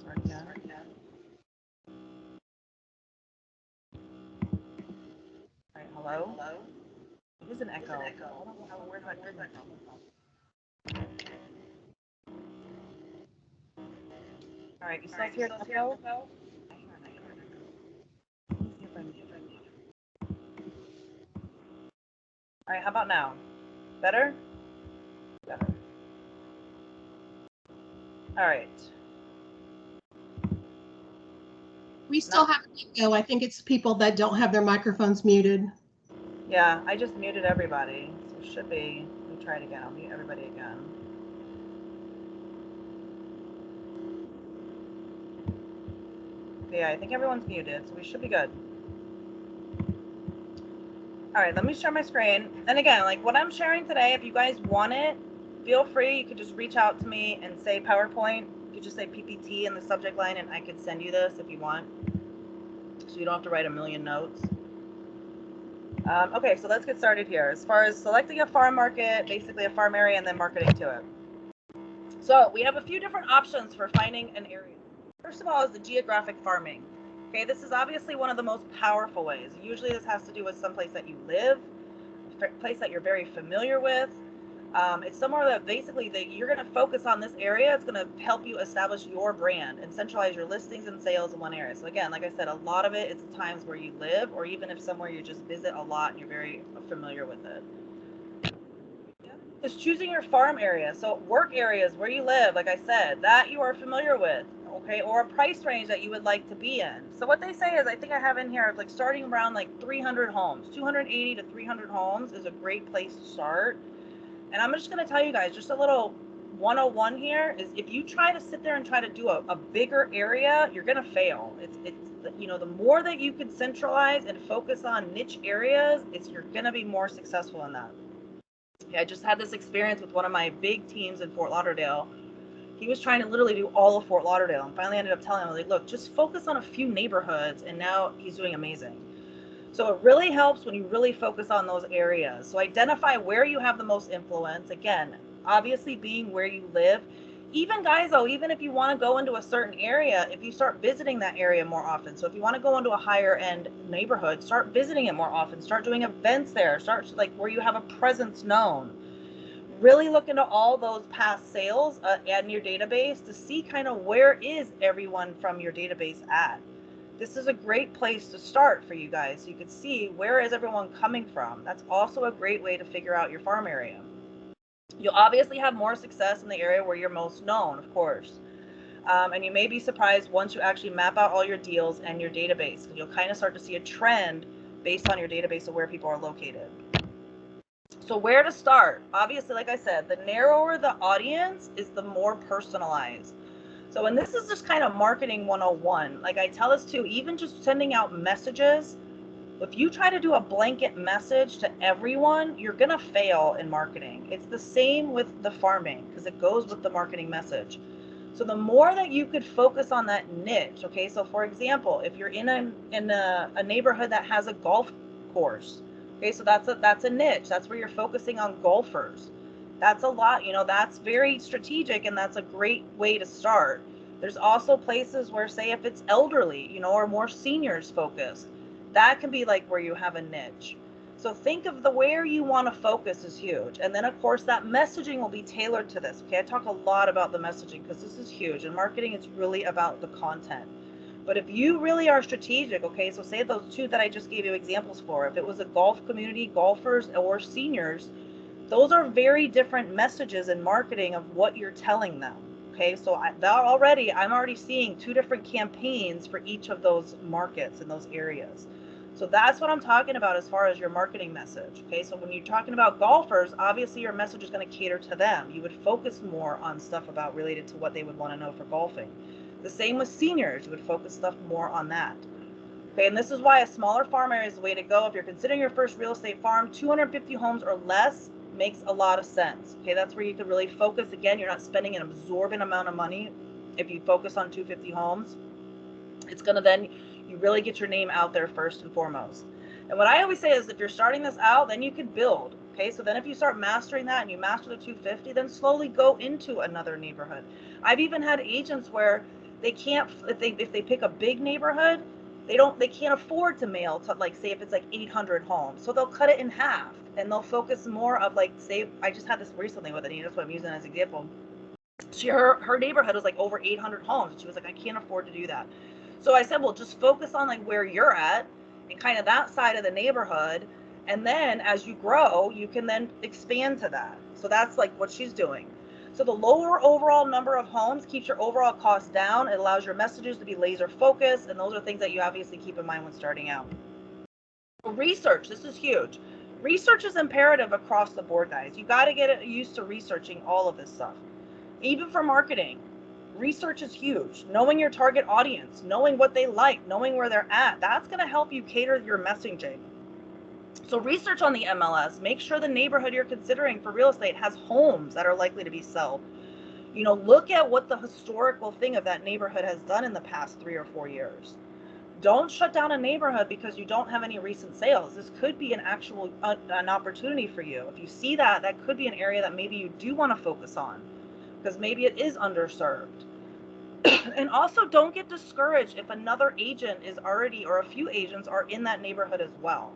start again. All right, hello? It is an echo. I don't know where's that coming from. All right, you still hear an echo? All right, how about now? Better? Better. All right. We still have an echo. I think it's people that don't have their microphones muted. Yeah, I just muted everybody. So it should be. Let me try it again. I'll mute everybody again. Yeah, I think everyone's muted, so we should be good. All right, let me share my screen. And again, like what I'm sharing today, if you guys want it, feel free. You could just reach out to me and say PowerPoint. You could just say PPT in the subject line, and I could send you this if you want. So you don't have to write a million notes. Okay, so let's get started here. As far as selecting a farm market, basically a farm area, and then marketing to it. So we have a few different options for finding an area. First of all is the geographic farming. Okay, this is obviously one of the most powerful ways. Usually this has to do with some place that you live, a place that you're very familiar with. It's somewhere that basically you're going to focus on this area. It's going to help you establish your brand and centralize your listings and sales in one area. So again, like I said, a lot of it is times where you live, or even if somewhere you just visit a lot and you're very familiar with it. Is choosing your farm area. So work areas where you live, like I said, that you are familiar with, okay, or a price range that you would like to be in. So what they say is, I think I have in here, like starting around like 300 homes, 280 to 300 homes is a great place to start. And I'm just going to tell you guys just a little 101 here is if you try to sit there and try to do a bigger area, you're going to fail. It's you know, the more that you can centralize and focus on niche areas, you're going to be more successful in that. Yeah, I just had this experience with one of my big teams in Fort Lauderdale. He was trying to literally do all of Fort Lauderdale, and finally ended up telling him, like, look, just focus on a few neighborhoods, and now he's doing amazing. So it really helps when you really focus on those areas. So identify where you have the most influence. Again, obviously being where you live. Even guys, though, even if you want to go into a certain area, if you start visiting that area more often. So if you want to go into a higher end neighborhood, start visiting it more often. Start doing events there. Start like where you have a presence known. Really look into all those past sales in your database to see kind of where is everyone from your database at. This is a great place to start for you guys. So you can see where is everyone coming from. That's also a great way to figure out your farm area. You'll obviously have more success in the area where you're most known, of course. And you may be surprised once you actually map out all your deals and your database. You'll kind of start to see a trend based on your database of where people are located. So where to start? Obviously, like I said, the narrower the audience is, the more personalized. So, and this is just kind of marketing 101. Like I tell this too, even just sending out messages, if you try to do a blanket message to everyone, you're going to fail in marketing. It's the same with the farming because it goes with the marketing message. So the more that you could focus on that niche, okay? So for example, if you're in a neighborhood that has a golf course, okay, so that's a niche. That's where you're focusing on golfers. That's a lot, you know, that's very strategic, and that's a great way to start. There's also places where, say, if it's elderly, you know, or more seniors focused, that can be like where you have a niche. So think of the where you want to focus is huge. And then of course that messaging will be tailored to this. Okay, I talk a lot about the messaging because this is huge. In marketing, it's really about the content. But if you really are strategic, okay, so say those two that I just gave you examples for, if it was a golf community, golfers or seniors, those are very different messages in marketing of what you're telling them. Okay, so I'm already seeing two different campaigns for each of those markets and those areas. So that's what I'm talking about as far as your marketing message. Okay, so when you're talking about golfers, obviously your message is going to cater to them. You would focus more on stuff about related to what they would want to know for golfing. The same with seniors, you would focus stuff more on that. Okay, and this is why a smaller farm area is the way to go. If you're considering your first real estate farm, 250 homes or less makes a lot of sense. Okay, that's where you could really focus. Again, you're not spending an absorbent amount of money. If you focus on 250 homes, it's going to then, you really get your name out there first and foremost. And what I always say is if you're starting this out, then you could build. Okay, so then if you start mastering that and you master the 250, then slowly go into another neighborhood. I've even had agents where They can't, if they pick a big neighborhood, they can't afford to mail to, like, say if it's like 800 homes, so they'll cut it in half and they'll focus more of, like, say I just had this recently with Anita, that's what I'm using as an example. Her neighborhood was like over 800 homes, and she was like, I can't afford to do that. So I said, well, just focus on like where you're at and kind of that side of the neighborhood, and then as you grow you can then expand to that. So that's like what she's doing. So the lower overall number of homes keeps your overall cost down. It allows your messages to be laser focused, and those are things that you obviously keep in mind when starting out. Research, this is huge. Research is imperative across the board, guys. You got to get used to researching all of this stuff. Even for marketing, research is huge. Knowing your target audience, knowing what they like, knowing where they're at, that's going to help you cater your messaging. So research on the MLS. Make sure the neighborhood you're considering for real estate has homes that are likely to be sold. You know, look at what the historical thing of that neighborhood has done in the past 3 or 4 years. Don't shut down a neighborhood because you don't have any recent sales. This could be an actual an opportunity for you. If you see that, that could be an area that maybe you do want to focus on, because maybe it is underserved. And also, don't get discouraged if another agent is already, or a few agents are in that neighborhood as well.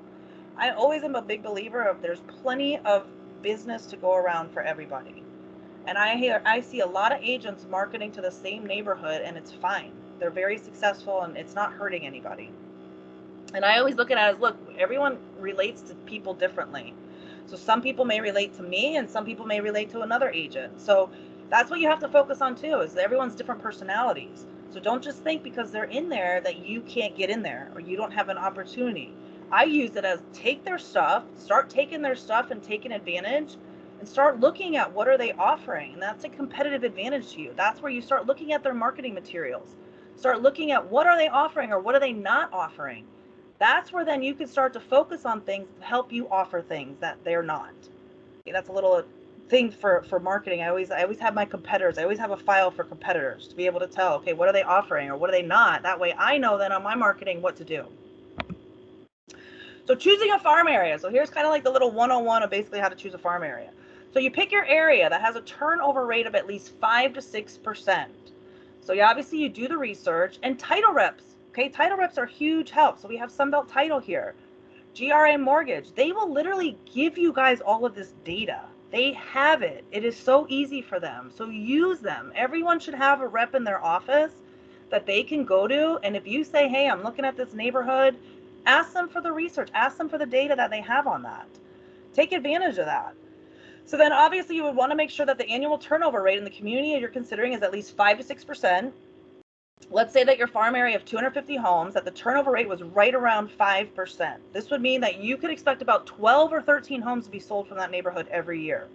I always am a big believer of there's plenty of business to go around for everybody. And I see a lot of agents marketing to the same neighborhood, and it's fine. They're very successful and it's not hurting anybody. And I always look at it as, look, everyone relates to people differently. So some people may relate to me and some people may relate to another agent. So that's what you have to focus on too, is everyone's different personalities. So don't just think because they're in there that you can't get in there or you don't have an opportunity. I use it as take their stuff, start taking their stuff and taking advantage, and start looking at what are they offering. And that's a competitive advantage to you. That's where you start looking at their marketing materials. Start looking at what are they offering or what are they not offering. That's where then you can start to focus on things to help you offer things that they're not. That's a little thing for marketing. I always have my competitors. I always have a file for competitors to be able to tell, okay, what are they offering or what are they not? That way I know then on my marketing what to do. So choosing a farm area. So here's kind of like the little 101 of basically how to choose a farm area. So you pick your area that has a turnover rate of at least 5 to 6%. So obviously you do the research, and title reps. Okay, title reps are huge help. So we have Sunbelt Title here, GRA Mortgage. They will literally give you guys all of this data. They have it. It is so easy for them. So use them. Everyone should have a rep in their office that they can go to. And if you say, hey, I'm looking at this neighborhood, ask them for the research. Ask them for the data that they have on that. Take advantage of that. So then obviously you would want to make sure that the annual turnover rate in the community you're considering is at least 5 to 6%. Let's say that your farm area of 250 homes, that the turnover rate was right around 5%. This would mean that you could expect about 12 or 13 homes to be sold from that neighborhood every year.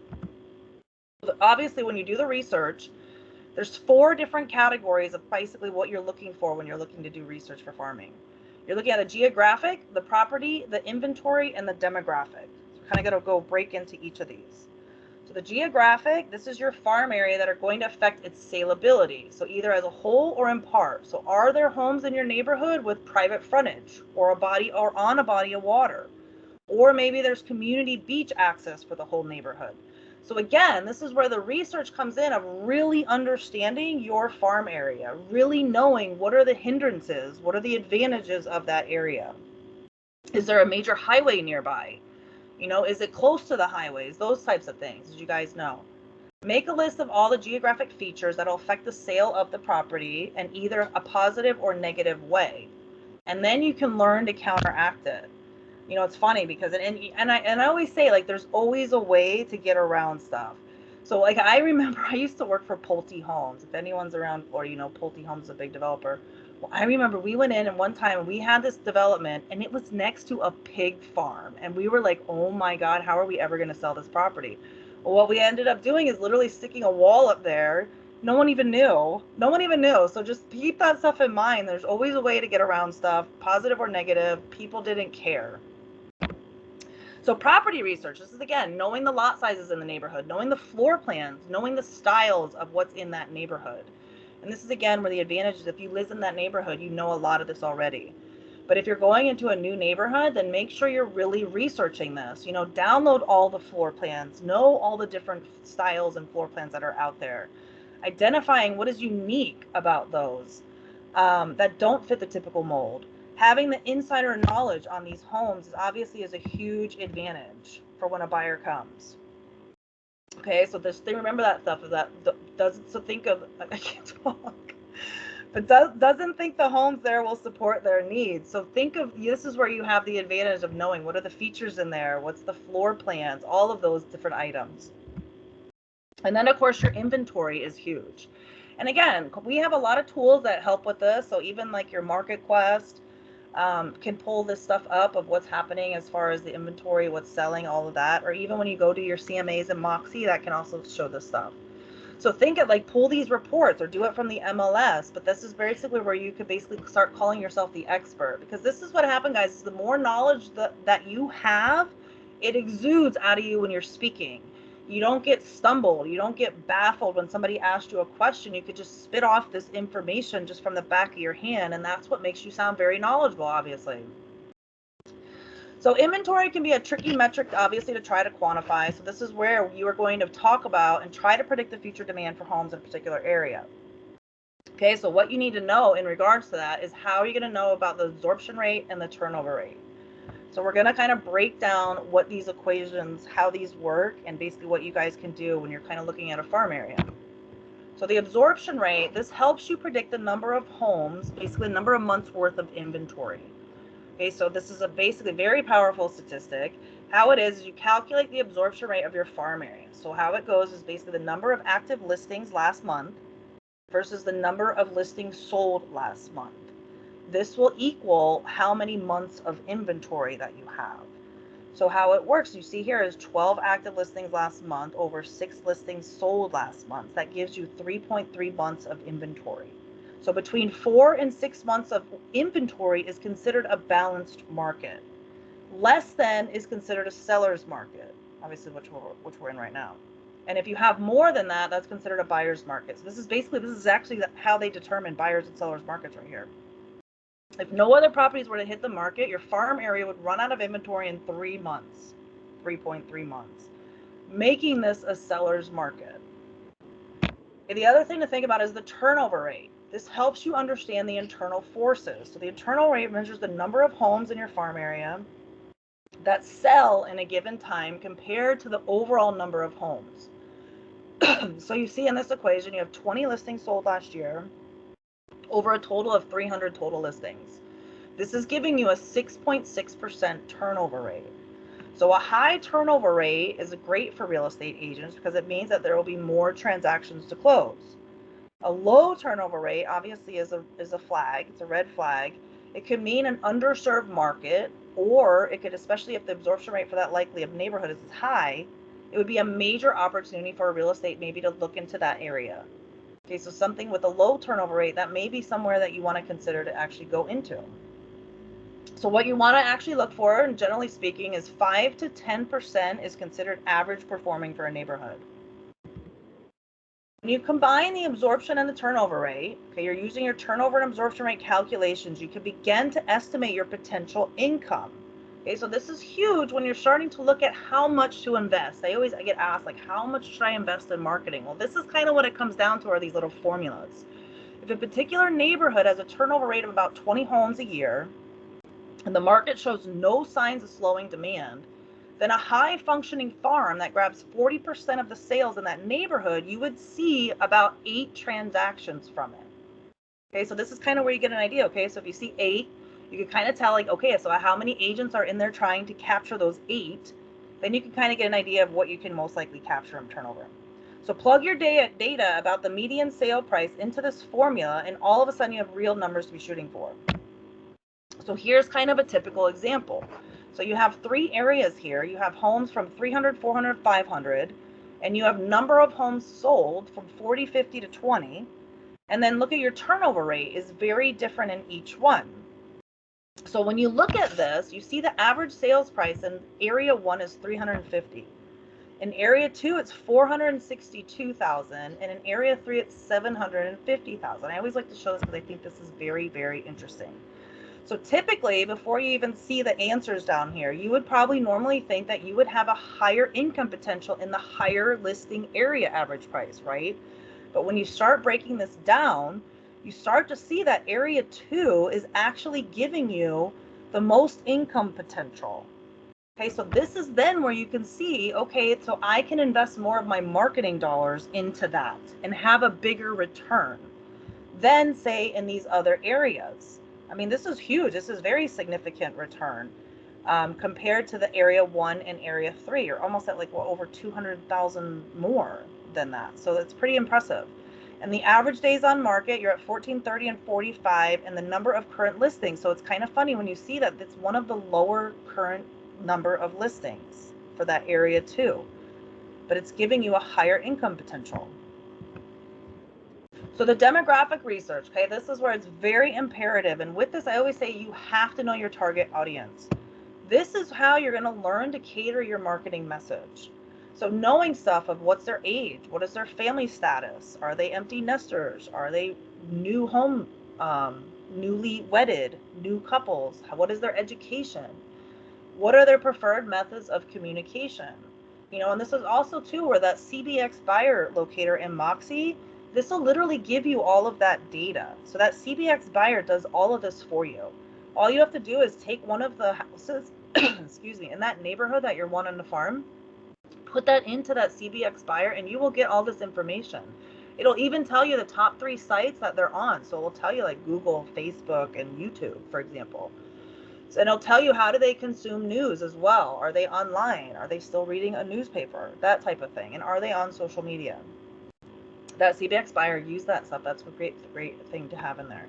Obviously, when you do the research, there's 4 different categories of basically what you're looking for when you're looking to do research for farming. You're looking at the geographic, the property, the inventory, and the demographic. So we're kind of going to go break into each of these. So the geographic, this is your farm area that are going to affect its saleability. So either as a whole or in part. So are there homes in your neighborhood with private frontage or on a body of water? Or maybe there's community beach access for the whole neighborhood. So again, this is where the research comes in of really understanding your farm area, really knowing what are the hindrances, what are the advantages of that area. Is there a major highway nearby? You know, is it close to the highways? Those types of things, as you guys know. Make a list of all the geographic features that will affect the sale of the property in either a positive or negative way. And then you can learn to counteract it. You know, it's funny because, and I always say, like, there's always a way to get around stuff. So, like, I remember I used to work for Pulte Homes. If anyone's around, or, you know, Pulte Homes is a big developer. Well, I remember we went in and one time we had this development and it was next to a pig farm. And we were like, oh my God, how are we ever going to sell this property? Well, what we ended up doing is literally sticking a wall up there. No one even knew. No one even knew. So just keep that stuff in mind. There's always a way to get around stuff, positive or negative. People didn't care. So property research, this is again, knowing the lot sizes in the neighborhood, knowing the floor plans, knowing the styles of what's in that neighborhood. And this is again where the advantage is if you live in that neighborhood, you know a lot of this already. But if you're going into a new neighborhood, then make sure you're really researching this. You know, download all the floor plans, know all the different styles and floor plans that are out there. Identifying what is unique about those. that don't fit the typical mold. Having the insider knowledge on these homes obviously is a huge advantage for when a buyer comes. Okay, so this they remember that stuff. That doesn't so think of I can't talk, but doesn't think the homes there will support their needs. So think of this is where you have the advantage of knowing what are the features in there, what's the floor plans, all of those different items. And then of course your inventory is huge. And again, we have a lot of tools that help with this. So even like your Market Quest can pull this stuff up of what's happening as far as the inventory, what's selling, all of that. Or even when you go to your CMAs and Moxie, that can also show this stuff. So think of like pull these reports or do it from the MLS. But this is basically where you could basically start calling yourself the expert, because this is what happened, guys, is the more knowledge that you have, it exudes out of you when you're speaking. You don't get stumbled. You don't get baffled when somebody asks you a question. You could just spit off this information just from the back of your hand, and that's what makes you sound very knowledgeable, obviously. So inventory can be a tricky metric, obviously, to try to quantify. So this is where you are going to talk about and try to predict the future demand for homes in a particular area. Okay, so what you need to know in regards to that is how are you going to know about the absorption rate and the turnover rate. So we're going to kind of break down what these equations, how these work, and basically what you guys can do when you're kind of looking at a farm area. So the absorption rate, this helps you predict the number of homes, basically the number of months worth of inventory. Okay, so this is a basically very powerful statistic. How it is you calculate the absorption rate of your farm area. So how it goes is basically the number of active listings last month versus the number of listings sold last month. This will equal how many months of inventory that you have. So how it works, you see here is 12 active listings last month over 6 listings sold last month. That gives you 3.3 months of inventory. So between 4 and 6 months of inventory is considered a balanced market. Less than is considered a seller's market, obviously, which we're in right now. And if you have more than that, that's considered a buyer's market. So this is actually how they determine buyers and sellers markets right here. If no other properties were to hit the market, your farm area would run out of inventory in 3 months, 3.3 months, making this a seller's market. Okay, the other thing to think about is the turnover rate. This helps you understand the internal forces. So the internal rate measures the number of homes in your farm area that sell in a given time compared to the overall number of homes. So you see in this equation, you have 20 listings sold last year over a total of 300 total listings. This is giving you a 6.6% turnover rate. So a high turnover rate is great for real estate agents because it means that there will be more transactions to close. A low turnover rate obviously is a flag. It's a red flag. It could mean an underserved market, or it could, especially if the absorption rate for that likely of neighborhood is high, it would be a major opportunity for a real estate maybe to look into that area. Okay, so something with a low turnover rate, that may be somewhere that you want to consider to actually go into. So what you want to actually look for, and generally speaking, is 5 to 10% is considered average performing for a neighborhood. When you combine the absorption and the turnover rate, okay, you're using your turnover and absorption rate calculations, you can begin to estimate your potential income. Okay, so this is huge when you're starting to look at how much to invest. I get asked, like, how much should I invest in marketing? Well, this is kind of what it comes down to, are these little formulas. If a particular neighborhood has a turnover rate of about 20 homes a year, and the market shows no signs of slowing demand, then a high functioning farm that grabs 40% of the sales in that neighborhood, you would see about 8 transactions from it. Okay, so this is kind of where you get an idea. Okay, so if you see 8, you can kind of tell, like, okay, so how many agents are in there trying to capture those 8? Then you can kind of get an idea of what you can most likely capture in turnover. So plug your data about the median sale price into this formula, and all of a sudden you have real numbers to be shooting for. So here's kind of a typical example. So you have 3 areas here. You have homes from 300, 400, 500, and you have number of homes sold from 40, 50 to 20. And then look at your turnover rate is very different in each one. So when you look at this, you see the average sales price in area 1 is 350. In area 2, it's 462,000, and in area 3, it's 750,000. I always like to show this because I think this is very, very interesting. So typically, before you even see the answers down here, you would probably normally think that you would have a higher income potential in the higher listing area average price, right? But when you start breaking this down, you start to see that area 2 is actually giving you the most income potential. Okay, so this is then where you can see, okay, so I can invest more of my marketing dollars into that and have a bigger return than, say, in these other areas. I mean, this is huge. This is very significant return compared to the area 1 and area 3. You're almost at like, well, over 200,000 more than that. So that's pretty impressive. And the average days on market, you're at 14, 30, and 45, and the number of current listings. So it's kind of funny when you see that it's one of the lower current number of listings for that area 2, but it's giving you a higher income potential. So the demographic research, okay, this is where it's very imperative. And with this, I always say you have to know your target audience. This is how you're going to learn to cater your marketing message. So knowing stuff of what's their age, what is their family status, are they empty nesters, are they new home, newly wedded, new couples, what is their education, what are their preferred methods of communication? You know, and this is also too where that CBX buyer locator in Moxie, this will literally give you all of that data. So that CBX buyer does all of this for you. All you have to do is take one of the houses, excuse me, in that neighborhood that you're wanting to farm, put that into that CBX buyer, and you will get all this information. It'll even tell you the top 3 sites that they're on. So it'll tell you like Google, Facebook, and YouTube, for example. So, and it'll tell you how do they consume news as well. Are they online? Are they still reading a newspaper? That type of thing. And are they on social media? That CBX buyer, use that stuff. That's a great thing to have in there.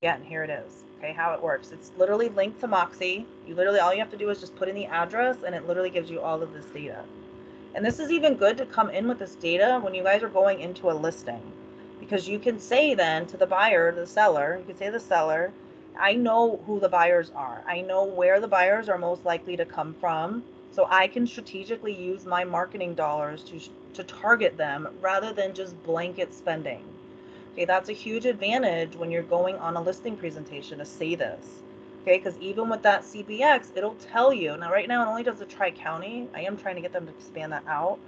Again, here it is. Okay, how it works. It's literally linked to Moxie. You literally, all you have to do is just put in the address and it literally gives you all of this data. And this is even good to come in with this data when you guys are going into a listing, because you can say then to the buyer, the seller, you can say to the seller, I know who the buyers are. I know where the buyers are most likely to come from. So I can strategically use my marketing dollars to target them rather than just blanket spending. Okay, that's a huge advantage when you're going on a listing presentation to say this. Okay, because even with that CBX, it'll tell you. Now, right now, it only does the Tri-County. I am trying to get them to expand that out.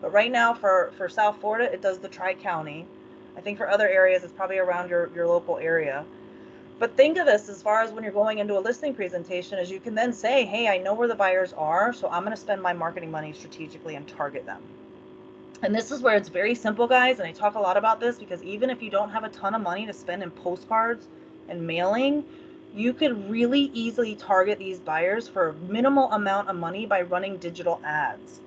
But right now, for South Florida, it does the Tri-County. I think for other areas, it's probably around your local area. But think of this as far as when you're going into a listing presentation, is you can then say, hey, I know where the buyers are, so I'm going to spend my marketing money strategically and target them. And this is where it's very simple, guys, and I talk a lot about this because even if you don't have a ton of money to spend in postcards and mailing, you could really easily target these buyers for a minimal amount of money by running digital ads.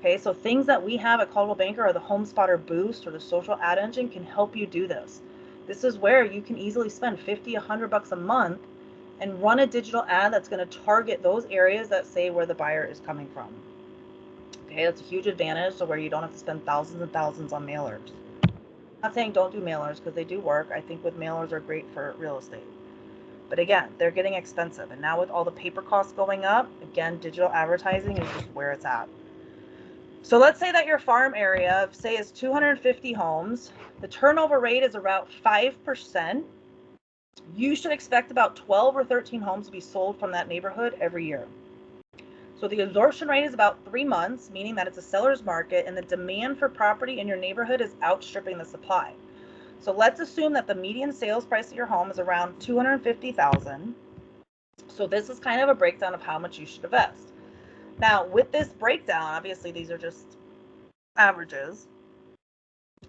Okay, so things that we have at Coldwell Banker or the Home Spotter Boost or the social ad engine can help you do this. This is where you can easily spend $50, $100 a month and run a digital ad that's going to target those areas that say where the buyer is coming from. Okay, that's a huge advantage to where you don't have to spend thousands and thousands on mailers. I'm not saying don't do mailers because they do work. I think with mailers are great for real estate. But again, they're getting expensive. And now with all the paper costs going up, again, digital advertising is just where it's at. So let's say that your farm area, say, is 250 homes. The turnover rate is about 5%. You should expect about 12 or 13 homes to be sold from that neighborhood every year. So the absorption rate is about 3 months, meaning that it's a seller's market and the demand for property in your neighborhood is outstripping the supply. So let's assume that the median sales price of your home is around $250,000. So this is kind of a breakdown of how much you should invest. Now, with this breakdown, obviously these are just averages.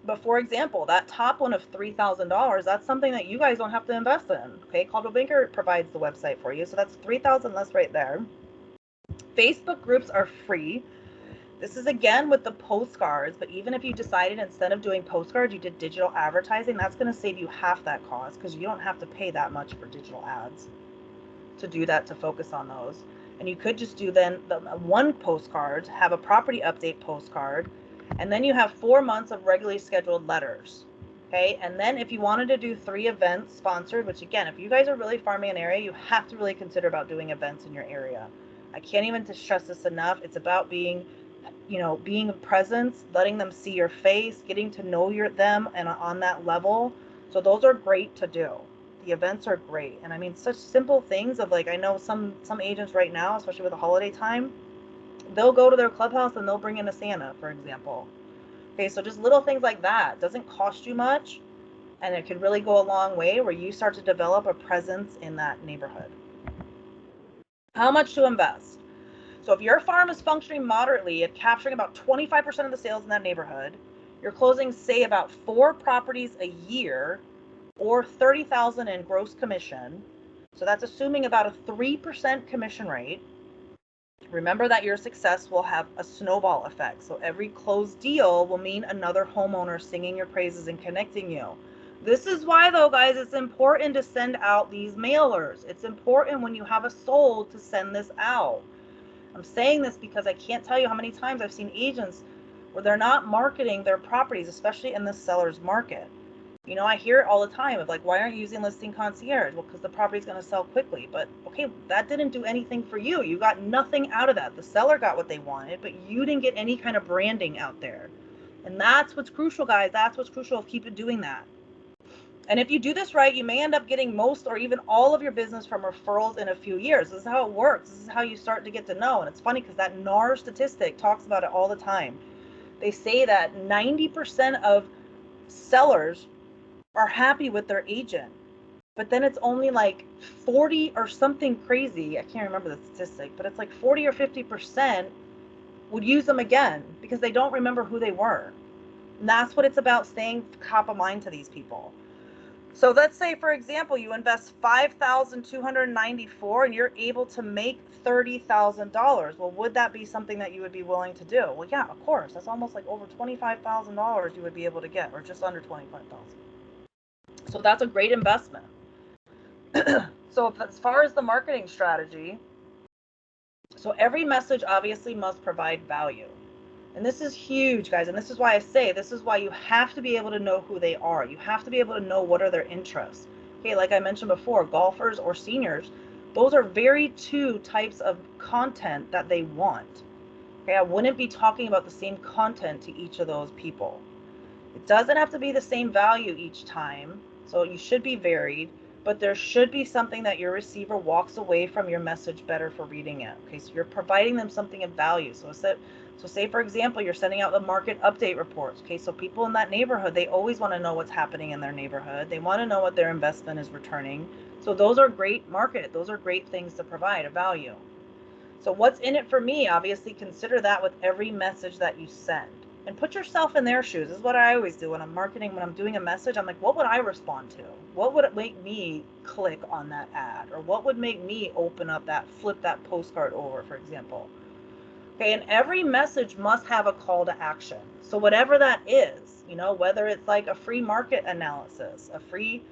But for example, that top one of $3,000, that's something that you guys don't have to invest in. Okay, Coldwell Banker provides the website for you. So that's $3,000 less right there. Facebook groups are free. This is again with the postcards, but even if you decided instead of doing postcards, you did digital advertising, that's going to save you half that cost because you don't have to pay that much for digital ads to do that, to focus on those. And you could just do then the one postcard, have a property update postcard, and then you have 4 months of regularly scheduled letters. Okay, and then if you wanted to do 3 events sponsored, which again, if you guys are really farming an area, you have to really consider about doing events in your area. I can't even stress this enough. It's about being a presence, letting them see your face, getting to know them and on that level. So those are great to do. The events are great. And I mean, such simple things of like, I know some agents right now, especially with the holiday time, they'll go to their clubhouse and they'll bring in a Santa, for example. Okay, so just little things like that. Doesn't cost you much. And it could really go a long way where you start to develop a presence in that neighborhood. How much to invest? So if your farm is functioning moderately at capturing about 25% of the sales in that neighborhood, you're closing, say, about 4 properties a year or $30,000 in gross commission. So that's assuming about a 3% commission rate. Remember that your success will have a snowball effect. So every closed deal will mean another homeowner singing your praises and connecting you. This is why, though, guys, it's important to send out these mailers. It's important when you have a sold to send this out. I'm saying this because I can't tell you how many times I've seen agents where they're not marketing their properties, especially in the seller's market. You know, I hear it all the time of like, why aren't you using Listing Concierge? Well, because the property's going to sell quickly. But okay, that didn't do anything for you. You got nothing out of that. The seller got what they wanted, but you didn't get any kind of branding out there. And that's what's crucial, guys. That's what's crucial. Keep it doing that. And if you do this right, you may end up getting most or even all of your business from referrals in a few years. This is how it works. This is how you start to get to know. And it's funny because that NAR statistic talks about it all the time. They say that 90% of sellers are happy with their agent, but then it's only like 40 or something crazy. I can't remember the statistic, but it's like 40 or 50% would use them again because they don't remember who they were. And that's what it's about, staying top of mind to these people. So let's say, for example, you invest $5,294 and you're able to make $30,000. Well, would that be something that you would be willing to do? Well, yeah, of course. That's almost like over $25,000 you would be able to get, or just under $25,000. So that's a great investment. So as far as the marketing strategy, so every message obviously must provide value. And this is huge, guys. And this is why I say, this is why you have to be able to know who they are. You have to be able to know what are their interests. Okay, like I mentioned before, golfers or seniors, those are very two types of content that they want. Okay, I wouldn't be talking about the same content to each of those people. It doesn't have to be the same value each time. So you should be varied, but there should be something that your receiver walks away from your message better for reading it. Okay, so you're providing them something of value. So say, for example, you're sending out the market update reports. Okay, so people in that neighborhood, they always want to know what's happening in their neighborhood. They want to know what their investment is returning. So those are great market. Those are great things to provide a value. So what's in it for me? Obviously, consider that with every message that you send. And put yourself in their shoes. This is what I always do when I'm marketing, when I'm doing a message. I'm like, what would I respond to? What would it make me click on that ad? Or what would make me open up that, flip that postcard over, for example? Okay, and every message must have a call to action. So whatever that is, you know, whether it's like a free market analysis, a free,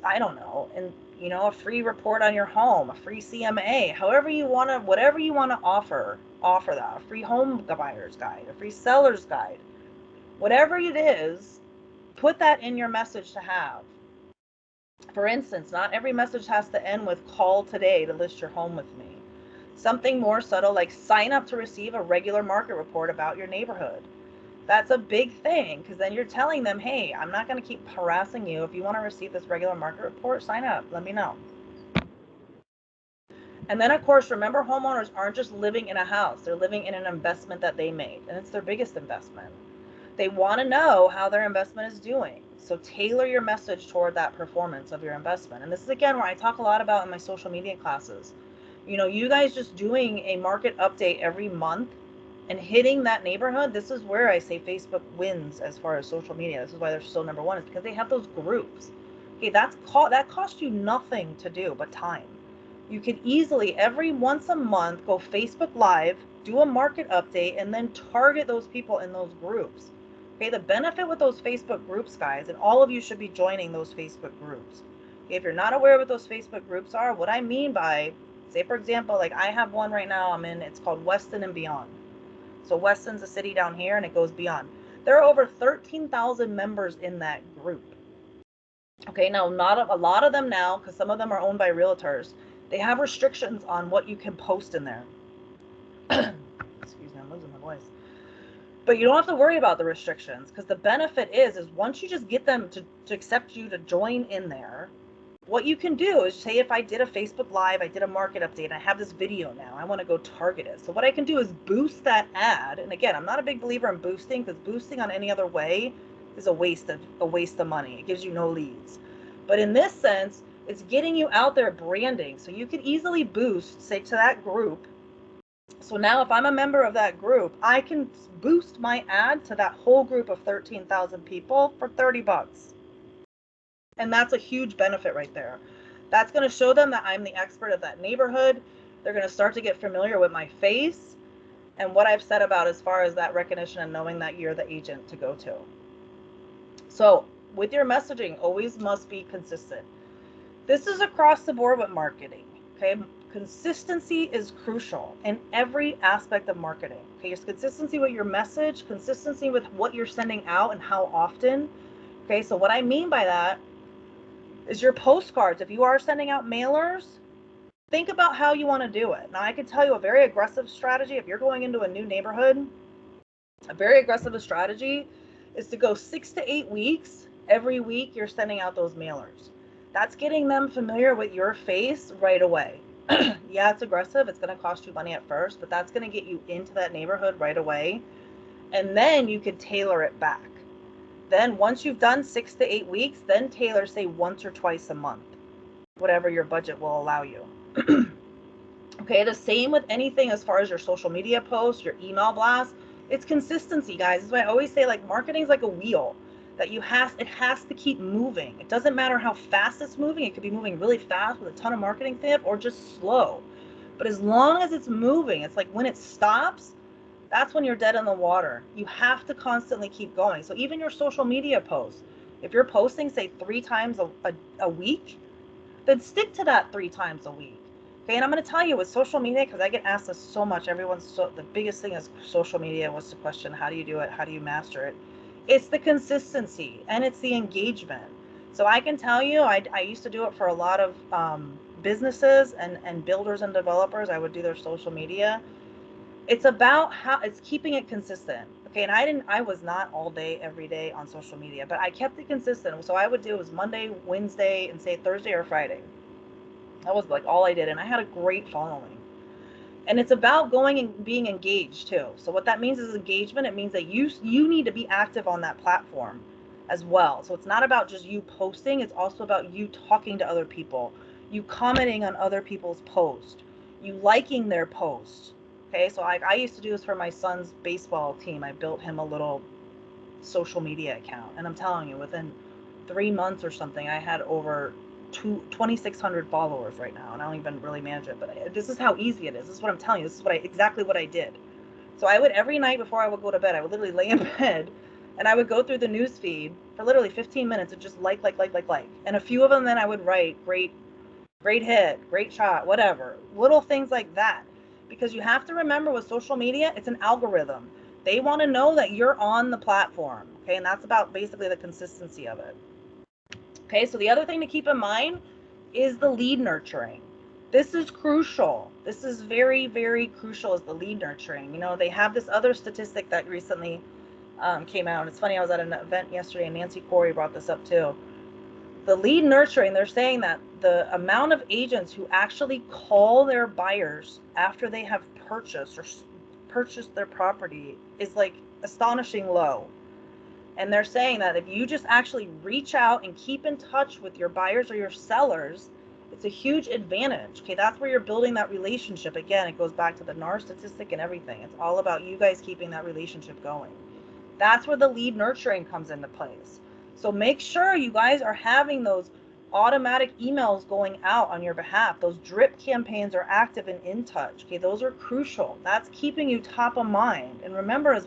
I don't know, and you know, a free report on your home, a free CMA, however you want to, whatever you want to offer that, a free home buyer's guide, a free seller's guide, whatever it is, put that in your message to have. For instance, not every message has to end with call today to list your home with me. Something more subtle like sign up to receive a regular market report about your neighborhood. That's a big thing, because then you're telling them, hey, I'm not going to keep harassing you. If you want to receive this regular market report, sign up. Let me know. And then, of course, remember, homeowners aren't just living in a house. They're living in an investment that they made, and it's their biggest investment. They want to know how their investment is doing. So tailor your message toward that performance of your investment. And this is, again, where I talk a lot about in my social media classes. You know, you guys just doing a market update every month and hitting that neighborhood, this is where I say Facebook wins as far as social media. This is why they're still number one, is because they have those groups. Okay, that costs you nothing to do but time. You could easily, every once a month, go Facebook Live, do a market update, and then target those people in those groups. Okay, the benefit with those Facebook groups, guys, and all of you should be joining those Facebook groups. Okay, if you're not aware of what those Facebook groups are, what I mean by, say, for example, like I have one right now I'm in, it's called Weston and Beyond. So Weston's a city down here, and it goes beyond. There are over 13,000 members in that group. Okay, now not a lot of them now, because some of them are owned by realtors, they have restrictions on what you can post in there. Excuse me, I'm losing my voice. But you don't have to worry about the restrictions, because the benefit is once you just get them to accept you to join in there, what you can do is, say, if I did a Facebook Live, I did a market update, and I have this video now, I want to go target it. So what I can do is boost that ad. And again, I'm not a big believer in boosting, because boosting on any other way is a waste of money. It gives you no leads. But in this sense, it's getting you out there branding. So you can easily boost, say, to that group. So now if I'm a member of that group, I can boost my ad to that whole group of 13,000 people for $30. And that's a huge benefit right there. That's going to show them that I'm the expert of that neighborhood. They're going to start to get familiar with my face and what I've said about as far as that recognition and knowing that you're the agent to go to. So with your messaging, always must be consistent. This is across the board with marketing, okay? Consistency is crucial in every aspect of marketing, okay? Your consistency with your message, consistency with what you're sending out and how often, okay? So what I mean by that is your postcards. If you are sending out mailers, think about how you want to do it. Now, I can tell you a very aggressive strategy. If you're going into a new neighborhood, a very aggressive strategy is to go 6 to 8 weeks. Every week you're sending out those mailers. That's getting them familiar with your face right away. Yeah, it's aggressive. It's going to cost you money at first, but that's going to get you into that neighborhood right away. And then you can tailor it back. Then once you've done 6 to 8 weeks, then tailor, say, once or twice a month, whatever your budget will allow you. Okay, the same with anything as far as your social media posts, your email blasts. It's consistency, guys. This is why I always say, like, marketing is like a wheel that it has to keep moving. It doesn't matter how fast it's moving. It could be moving really fast with a ton of marketing tip or just slow. But as long as it's moving, it's like when it stops, that's when you're dead in the water. You have to constantly keep going. So even your social media posts, if you're posting, say, 3 times a week, then stick to that 3 times a week. Okay, and I'm going to tell you with social media, because I get asked this so much. The biggest thing is social media. What's the question? How do you do it? How do you master it? It's the consistency and it's the engagement. So I can tell you, I used to do it for a lot of businesses and builders and developers. I would do their social media. It's about how it's keeping it consistent. Okay, and I was not all day every day on social media, but I kept it consistent. So I would do it was Monday, Wednesday, and say Thursday or Friday. That was like all I did, and I had a great following. And it's about going and being engaged too. So what that means is engagement. It means that you need to be active on that platform as well. So it's not about just you posting, it's also about you talking to other people, you commenting on other people's posts, you liking their posts. Okay, so I used to do this for my son's baseball team. I built him a little social media account, and I'm telling you, within 3 months or something, I had over 2,600 followers right now, and I don't even really manage it, but this is how easy it is. This is what I'm telling you. This is exactly what I did. So I would, every night before I would go to bed, I would literally lay in bed and I would go through the news feed for literally 15 minutes and just like. And a few of them, then I would write great hit, great shot, whatever, little things like that. Because you have to remember with social media, it's an algorithm. They want to know that you're on the platform. Okay, and that's about basically the consistency of it. Okay, so the other thing to keep in mind is the lead nurturing. This is crucial. This is very, very crucial, is the lead nurturing. You know, they have this other statistic that recently came out. It's funny, I was at an event yesterday and Nancy Corey brought this up too. The lead nurturing, they're saying that the amount of agents who actually call their buyers after they have purchased their property is like astonishing low. And they're saying that if you just actually reach out and keep in touch with your buyers or your sellers, it's a huge advantage. Okay, that's where you're building that relationship. Again, it goes back to the NAR statistic and everything. It's all about you guys keeping that relationship going. That's where the lead nurturing comes into place. So make sure you guys are having those automatic emails going out on your behalf. Those drip campaigns are active in InTouch. Okay, those are crucial. That's keeping you top of mind. And remember, it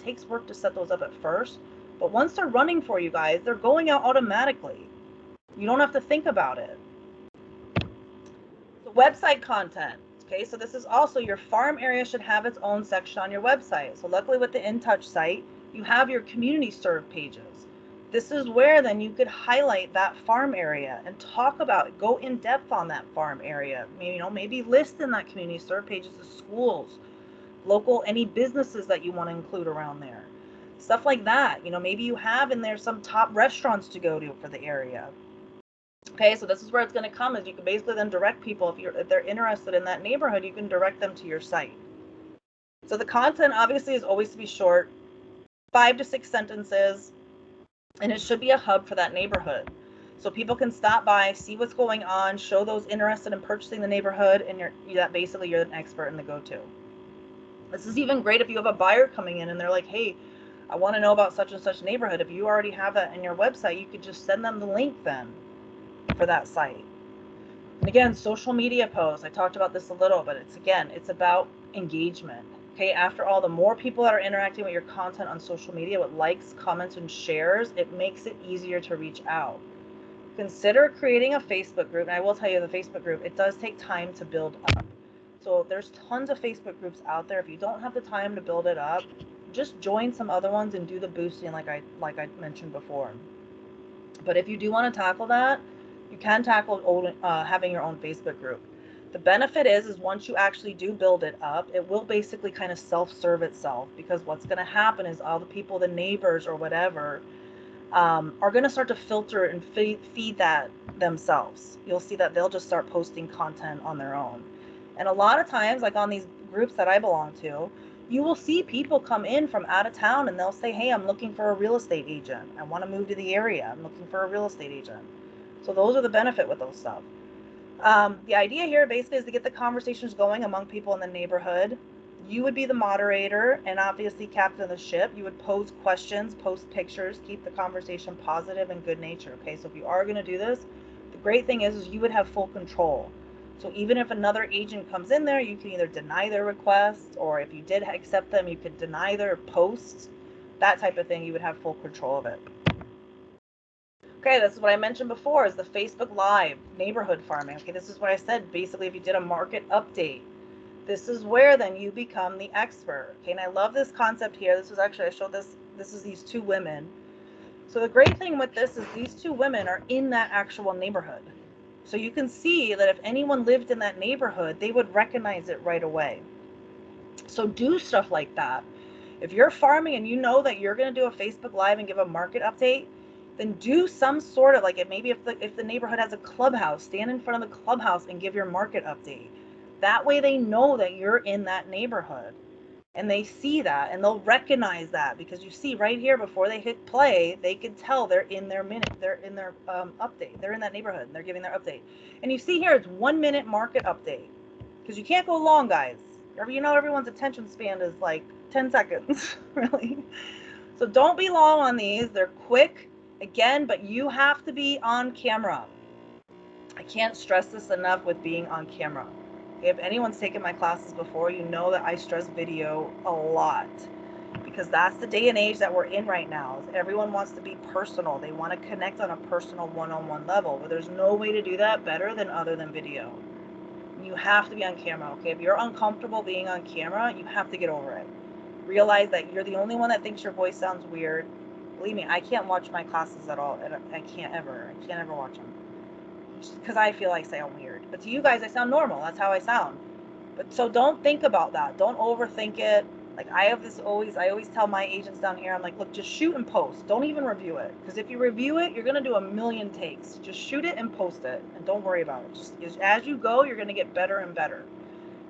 takes work to set those up at first, but once they're running for you guys, they're going out automatically. You don't have to think about it. The website content. Okay, so this is also, your farm area should have its own section on your website. So luckily with the InTouch site, you have your community serve pages. This is where then you could highlight that farm area and talk about it, go in depth on that farm area. Maybe list in that community serve pages the schools, local, any businesses that you want to include around there. Stuff like that. Maybe you have in there some top restaurants to go to for the area. Okay, so this is where it's going to come, is you can basically then direct people, if they're interested in that neighborhood, you can direct them to your site. So the content obviously is always to be short, 5 to 6 sentences. And it should be a hub for that neighborhood. So people can stop by, see what's going on, show those interested in purchasing the neighborhood, and you're an expert in the go-to. This is even great if you have a buyer coming in and they're like, hey, I want to know about such and such neighborhood. If you already have that in your website, you could just send them the link then for that site. And again, social media posts, I talked about this a little, but it's about engagement. Okay, after all, the more people that are interacting with your content on social media with likes, comments, and shares, it makes it easier to reach out. Consider creating a Facebook group. And I will tell you, the Facebook group, it does take time to build up. So there's tons of Facebook groups out there. If you don't have the time to build it up, just join some other ones and do the boosting like I mentioned before. But if you do want to tackle that, you can tackle having your own Facebook group. The benefit is once you actually do build it up, it will basically kind of self-serve itself, because what's going to happen is all the people, the neighbors or whatever, are going to start to filter and feed that themselves. You'll see that they'll just start posting content on their own. And a lot of times, like on these groups that I belong to, you will see people come in from out of town and they'll say, hey, I'm looking for a real estate agent. I want to move to the area. I'm looking for a real estate agent. So those are the benefit with those stuff. The idea here basically is to get the conversations going among people in the neighborhood. You would be the moderator and obviously captain of the ship. You would pose questions, post pictures, keep the conversation positive and good natured. Okay, so if you are going to do this, the great thing is you would have full control. So even if another agent comes in there, you can either deny their request, or if you did accept them, you could deny their post, that type of thing. You would have full control of it. Okay, this is what I mentioned before, is the Facebook Live neighborhood farming. Okay, this is what I said. Basically, if you did a market update, this is where then you become the expert. Okay, and I love this concept here. This was actually, I showed this is these two women. So the great thing with this is these two women are in that actual neighborhood. So you can see that if anyone lived in that neighborhood, they would recognize it right away. So do stuff like that. If you're farming and you know that you're going to do a Facebook Live and give a market update, then do some sort of, like, maybe if the neighborhood has a clubhouse, stand in front of the clubhouse and give your market update. That way they know that you're in that neighborhood. And they see that and they'll recognize that, because you see right here before they hit play, they can tell they're in their update. They're in that neighborhood and they're giving their update. And you see here it's 1 minute market update, because you can't go long, guys. You know, everyone's attention span is like 10 seconds, really. So don't be long on these. They're quick, again, but you have to be on camera. I can't stress this enough with being on camera. If anyone's taken my classes before, you know that I stress video a lot, because that's the day and age that we're in right now. Everyone wants to be personal. They want to connect on a personal one-on-one level, but there's no way to do that better than other than video. You have to be on camera, okay? If you're uncomfortable being on camera, you have to get over it. Realize that you're the only one that thinks your voice sounds weird. Believe me, I can't watch my classes at all. I can't ever watch them, because I feel like I sound weird. But to you guys, I sound normal. That's how I sound. But so don't think about that. Don't overthink it. Like I always tell my agents down here, I'm like, look, just shoot and post. Don't even review it. Because if you review it, you're going to do a million takes. Just shoot it and post it. And don't worry about it. Just as you go, you're going to get better and better.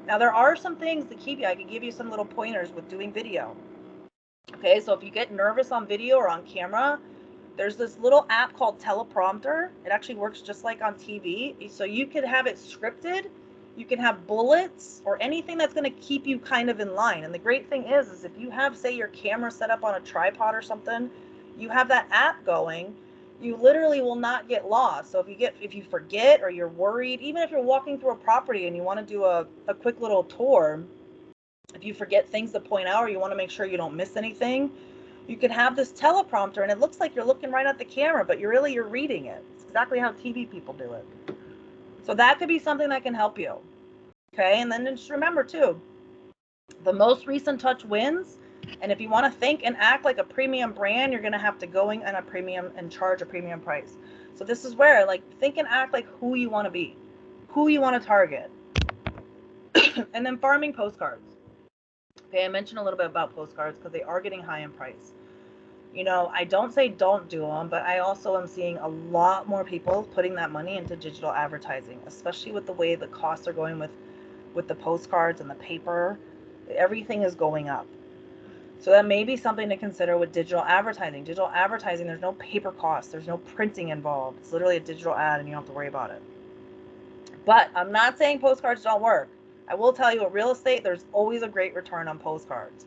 Now, there are some things to keep you. I can give you some little pointers with doing video. Okay, so if you get nervous on video or on camera, there's this little app called Teleprompter. It actually works just like on TV. So you could have it scripted. You can have bullets or anything that's going to keep you kind of in line. And the great thing is if you have, say, your camera set up on a tripod or something, you have that app going, you literally will not get lost. So if you forget or you're worried, even if you're walking through a property and you want to do a quick little tour, if you forget things to point out or you want to make sure you don't miss anything, you can have this teleprompter and it looks like you're looking right at the camera, but you're reading it. It's exactly how TV people do it. So that could be something that can help you. Okay, and then just remember too, the most recent touch wins. And if you want to think and act like a premium brand, you're going to have to go in a premium and charge a premium price. So this is where, like, think and act like who you want to be, who you want to target. And then farming postcards. Okay, I mentioned a little bit about postcards because they are getting high in price. You know, I don't say don't do them, but I also am seeing a lot more people putting that money into digital advertising, especially with the way the costs are going with the postcards and the paper. Everything is going up. So that may be something to consider with digital advertising. Digital advertising, there's no paper costs, there's no printing involved. It's literally a digital ad and you don't have to worry about it. But I'm not saying postcards don't work. I will tell you, with real estate, there's always a great return on postcards.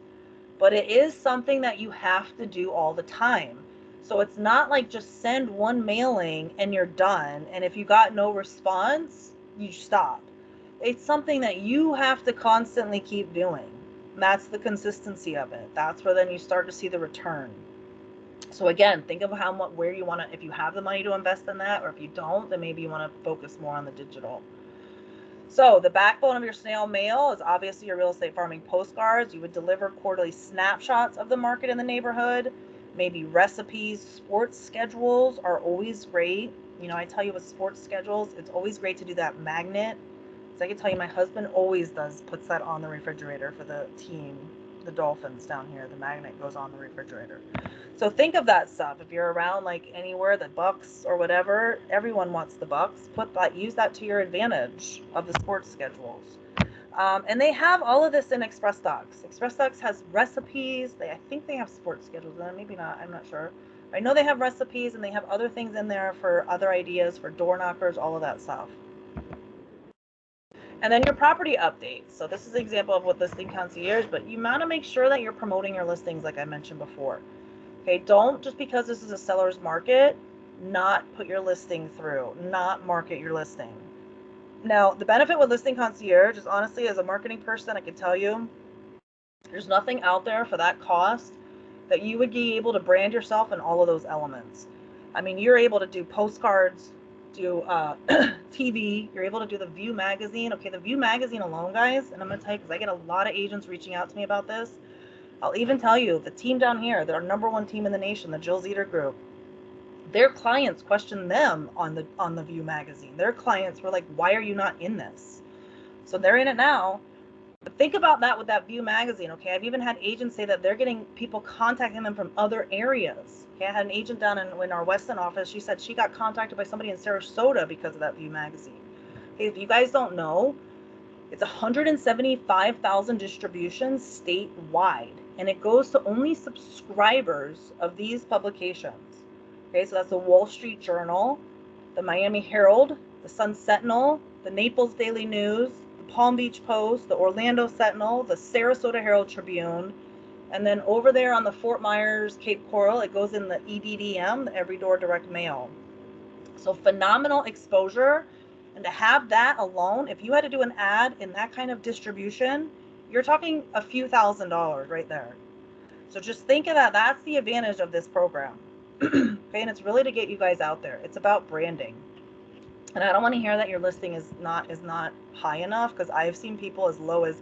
But it is something that you have to do all the time. So it's not like just send one mailing and you're done. And if you got no response, you stop. It's something that you have to constantly keep doing. And that's the consistency of it. That's where then you start to see the return. So again, think of how much, where you want to, if you have the money to invest in that, or if you don't, then maybe you want to focus more on the digital. So the backbone of your snail mail is obviously your real estate farming postcards. You would deliver quarterly snapshots of the market in the neighborhood. Maybe recipes, sports schedules are always great. You know, I tell you with sports schedules, it's always great to do that magnet. So I can tell you my husband always puts that on the refrigerator for the team, the Dolphins down here. The magnet goes on the refrigerator. So think of that stuff. If you're around like anywhere, the Bucks or whatever, everyone wants the Bucks. Use that to your advantage of the sports schedules. And they have all of this in Express Docs. Express Docs has recipes. I think they have sports schedules in it. Maybe not. I'm not sure. I know they have recipes and they have other things in there for other ideas, for door knockers, all of that stuff. And then your property updates. So this is an example of what Listing Concierge, but you want to make sure that you're promoting your listings like I mentioned before. Okay, don't, just because this is a seller's market, not put your listing through, not market your listing. Now, the benefit with Listing Concierge is, honestly, as a marketing person, I can tell you, there's nothing out there for that cost that you would be able to brand yourself in all of those elements. I mean, you're able to do postcards, do TV, you're able to do the View magazine. Okay, the View magazine alone, guys, and I'm going to tell you, because I get a lot of agents reaching out to me about this. I'll even tell you, the team down here, they're our #1 team in the nation, the Jill Zeter Group, their clients question them on the View magazine. Their clients were like, why are you not in this? So they're in it now. But think about that with that View magazine, okay? I've even had agents say that they're getting people contacting them from other areas. Okay, I had an agent down in our Weston office. She said she got contacted by somebody in Sarasota because of that View magazine. Okay, if you guys don't know, it's 175,000 distributions statewide, and it goes to only subscribers of these publications. Okay, so that's the Wall Street Journal, the Miami Herald, the Sun Sentinel, the Naples Daily News, the Palm Beach Post, the Orlando Sentinel, the Sarasota Herald Tribune, and then over there on the Fort Myers, Cape Coral, it goes in the EDDM, the Every Door Direct Mail. So phenomenal exposure. And to have that alone, if you had to do an ad in that kind of distribution, you're talking a few $1,000s right there. So just think of that. That's the advantage of this program. Okay, and it's really to get you guys out there. It's about branding. And I don't want to hear that your listing is not high enough, because I've seen people as low as,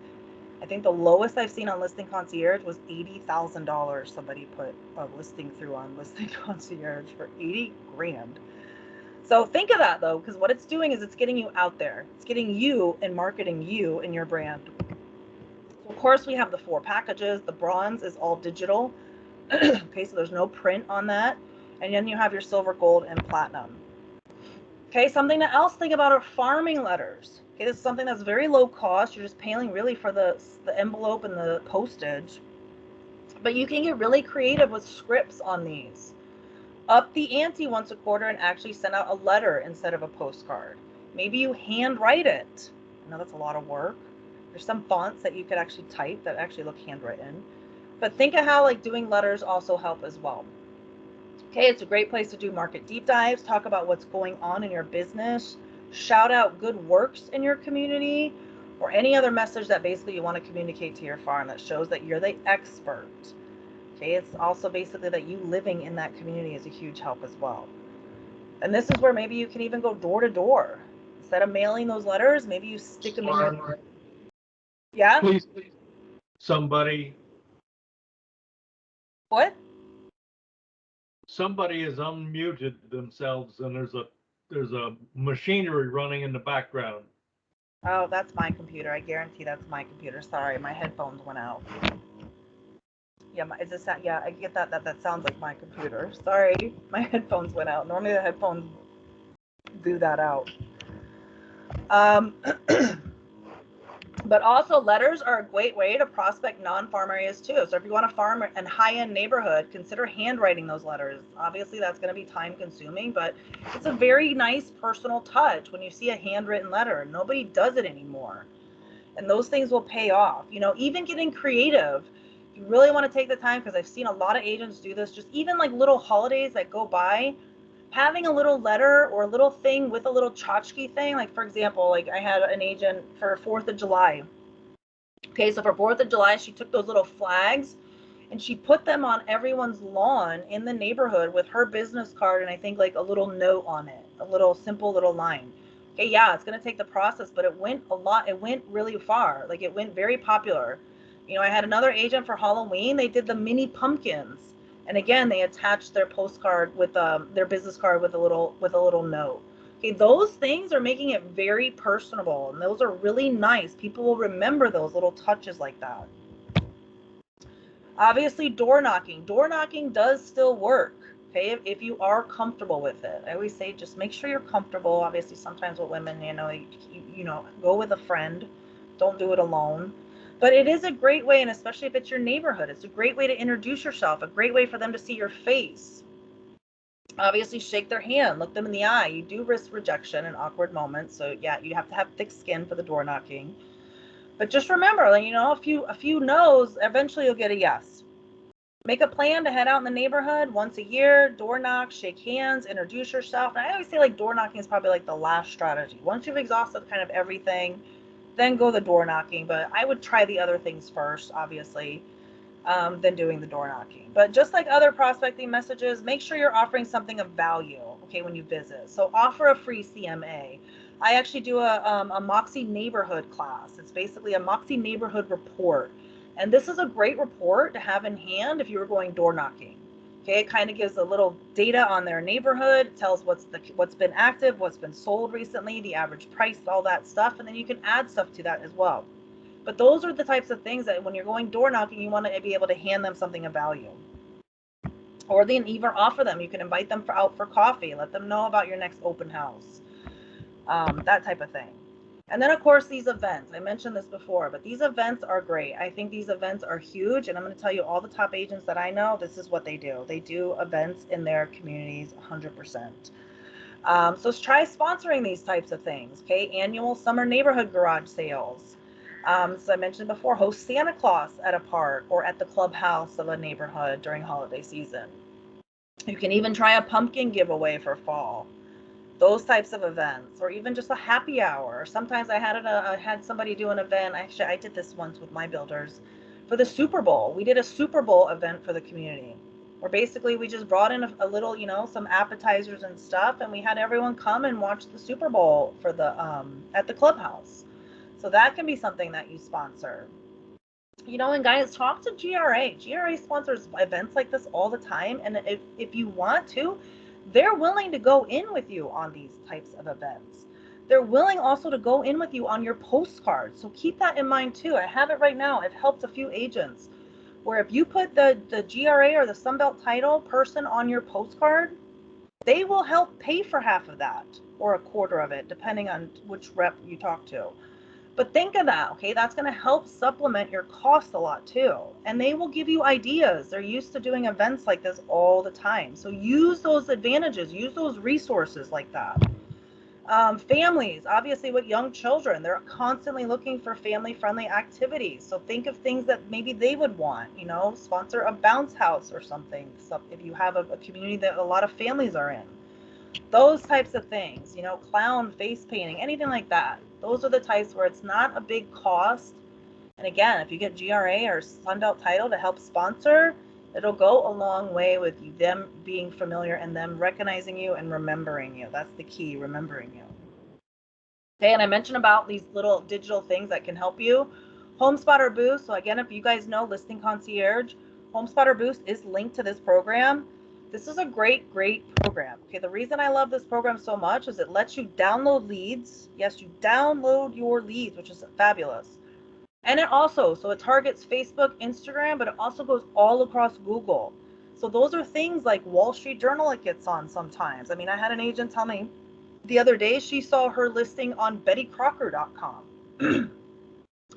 I think the lowest I've seen on Listing Concierge was $80,000. Somebody put a listing through on Listing Concierge for 80 grand. So think of that though, because what it's doing is it's getting you out there. It's getting you and marketing you and your brand. So of course we have the 4 packages. The bronze is all digital. Okay, so there's no print on that. And then you have your silver, gold, and platinum. Okay, something else to think about are farming letters. Okay, this is something that's very low cost. You're just paying really for the envelope and the postage. But you can get really creative with scripts on these. Up the ante once a quarter and actually send out a letter instead of a postcard. Maybe you handwrite it. I know that's a lot of work. There's some fonts that you could actually type that actually look handwritten. But think of how like doing letters also help as well. Okay, it's a great place to do market deep dives, talk about what's going on in your business, shout out good works in your community, or any other message that basically you want to communicate to your farm that shows that you're the expert. Okay, it's also basically that you living in that community is a huge help as well. And this is where maybe you can even go door to door. Instead of mailing those letters, maybe you stick them in your... Yeah? Please, somebody. What? Somebody has unmuted themselves and there's a machinery running in the background. Oh, that's my computer. I guarantee that's my computer. Sorry, my headphones went out. Yeah, yeah, I get that sounds like my computer. Sorry, my headphones went out. Normally the headphones do that out. But also letters are a great way to prospect non-farm areas too. So if you want to farm in a high-end neighborhood, consider handwriting those letters. Obviously that's going to be time consuming, but it's a very nice personal touch when you see a handwritten letter. Nobody does it anymore. And those things will pay off. You know, even getting creative. If you really want to take the time, because I've seen a lot of agents do this, just even like little holidays that go by, having a little letter or a little thing with a little tchotchke thing. Like for example, like I had an agent for 4th of July. Okay, so for 4th of July, she took those little flags and she put them on everyone's lawn in the neighborhood with her business card and I think like a little note on it, a little simple little line. Okay, yeah, it's going to take the process, but it went really far. Like it went very popular. You know, I had another agent for Halloween. They did the mini pumpkins. And again, they attached their postcard with their business card with a little note. Okay, those things are making it very personable, and those are really nice. People will remember those little touches like that. Obviously, door knocking. Door knocking does still work, okay, if you are comfortable with it. I always say just make sure you're comfortable. Obviously, sometimes with women, you know, go with a friend. Don't do it alone. But it is a great way, and especially if it's your neighborhood, it's a great way to introduce yourself, a great way for them to see your face. Obviously, shake their hand, look them in the eye. You do risk rejection and awkward moments, so yeah, you have to have thick skin for the door knocking. But just remember, like, you know, a few no's, eventually you'll get a yes. Make a plan to head out in the neighborhood once a year, door knock, shake hands, introduce yourself. And I always say like door knocking is probably like the last strategy. Once you've exhausted kind of everything, then go the door knocking. But I would try the other things first, obviously, than doing the door knocking. But just like other prospecting messages, make sure you're offering something of value, okay, when you visit. So offer a free CMA. I actually do a Moxie neighborhood class. It's basically a Moxie neighborhood report. And this is a great report to have in hand if you were going door knocking. Okay, it kind of gives a little data on their neighborhood. It tells what's been active, what's been sold recently, the average price, all that stuff, and then you can add stuff to that as well. But those are the types of things that when you're going door knocking, you want to be able to hand them something of value. Or then even offer them. You can invite them out for coffee, let them know about your next open house, that type of thing. And then, of course, these events. I mentioned this before, but these events are great. I think these events are huge, and I'm going to tell you all the top agents that I know, this is what they do. They do events in their communities 100%. So try sponsoring these types of things, okay? Annual summer neighborhood garage sales. So I mentioned before, host Santa Claus at a park or at the clubhouse of a neighborhood during holiday season. You can even try a pumpkin giveaway for fall. Those types of events, or even just a happy hour. Sometimes I had somebody do an event. Actually, I did this once with my builders for the Super Bowl. We did a Super Bowl event for the community, where basically we just brought in a little, you know, some appetizers and stuff, and we had everyone come and watch the Super Bowl for the at the clubhouse. So that can be something that you sponsor. You know, and guys, talk to GRA. GRA sponsors events like this all the time, and if you want to, they're willing to go in with you on these types of events. They're willing also to go in with you on your postcards. So keep that in mind too. I have it right now. I've helped a few agents where if you put the GRA or the Sunbelt title person on your postcard, they will help pay for half of that or a quarter of it, depending on which rep you talk to. But think of that, okay? That's going to help supplement your cost a lot too. And they will give you ideas. They're used to doing events like this all the time. So use those advantages, use those resources like that. Families, obviously with young children, they're constantly looking for family-friendly activities. So think of things that maybe they would want, you know, sponsor a bounce house or something. So if you have a community that a lot of families are in. Those types of things, you know, clown face painting, anything like that. Those are the types where it's not a big cost. And again, if you get GRA or Sunbelt title to help sponsor, it'll go a long way with them being familiar and them recognizing you and remembering you. That's the key, remembering you. Okay, and I mentioned about these little digital things that can help you. Home Spotter Boost. So again, if you guys know Listing Concierge, Home Spotter Boost is linked to this program. This is a great program. Okay, the reason I love this program so much is it lets you download leads. Yes, you download your leads, which is fabulous. And it also, so it targets Facebook, Instagram, but it also goes all across Google. So those are things like Wall Street Journal it gets on sometimes. I mean, I had an agent tell me the other day she saw her listing on BettyCrocker.com.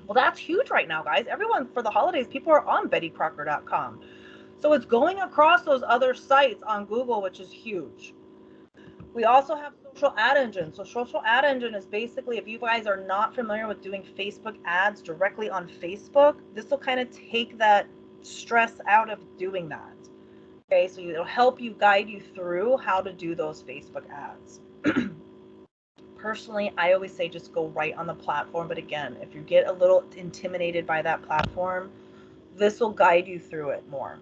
Well, that's huge right now, guys. Everyone, for the holidays, people are on BettyCrocker.com. So it's going across those other sites on Google, which is huge. We also have social ad engine. So social ad engine is basically, if you guys are not familiar with doing Facebook ads directly on Facebook, this will kind of take that stress out of doing that. Okay, so it'll help you, guide you through how to do those Facebook ads. Personally, I always say just go right on the platform. But again, if you get a little intimidated by that platform, this will guide you through it more.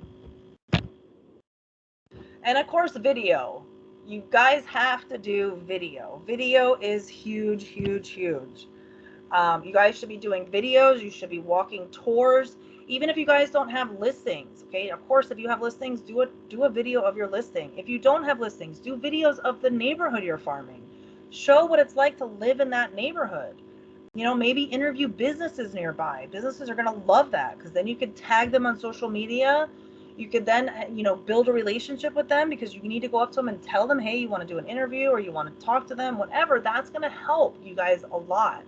And of course, video. You guys have to do video. Video is huge, huge, huge. You guys should be doing videos. You should be walking tours. Even if you guys don't have listings, okay? Of course, if you have listings, do a video of your listing. If you don't have listings, do videos of the neighborhood you're farming. Show what it's like to live in that neighborhood. You know, maybe interview businesses nearby. Businesses are going to love that because then you could tag them on social media. You could then, you know, build a relationship with them because you need to go up to them and tell them, hey, you want to do an interview or you want to talk to them, whatever. That's going to help you guys a lot.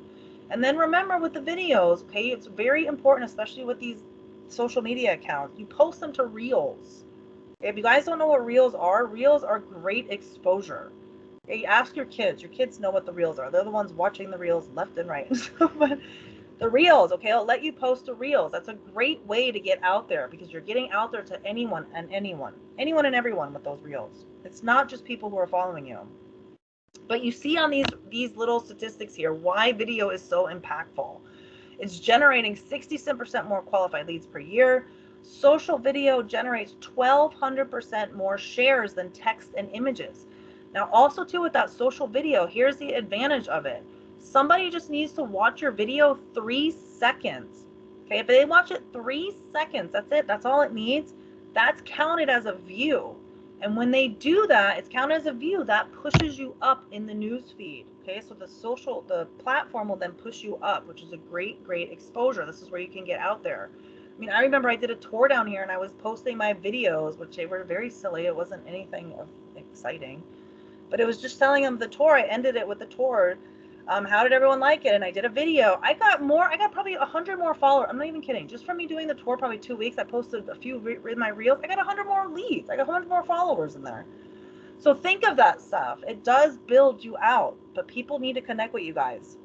And then remember with the videos, okay, it's very important, especially with these social media accounts, you post them to Reels. Okay, if you guys don't know what Reels are great exposure. Okay, ask your kids know what the Reels are. They're the ones watching the Reels left and right. But the Reels, okay, I'll let you post to Reels. That's a great way to get out there because you're getting out there to anyone and everyone with those Reels. It's not just people who are following you. But you see on these little statistics here why video is so impactful. It's generating 67% more qualified leads per year. Social video generates 1,200% more shares than text and images. Now, also too with that social video, here's the advantage of it. Somebody just needs to watch your video 3 seconds. Okay, if they watch it 3 seconds, that's it. That's all it needs. That's counted as a view. And when they do that, it's counted as a view. That pushes you up in the news feed. Okay, so the platform will then push you up, which is a great exposure. This is where you can get out there. I mean, I remember I did a tour down here and I was posting my videos, which they were very silly. It wasn't anything exciting, but it was just telling them the tour. I ended it with the tour. How did everyone like it? And I did a video. I got probably 100 more followers. I'm not even kidding. Just from me doing the tour, probably 2 weeks, I posted a few in my reels. I got 100 more leads. I got 100 more followers in there. So think of that stuff. It does build you out, but people need to connect with you guys.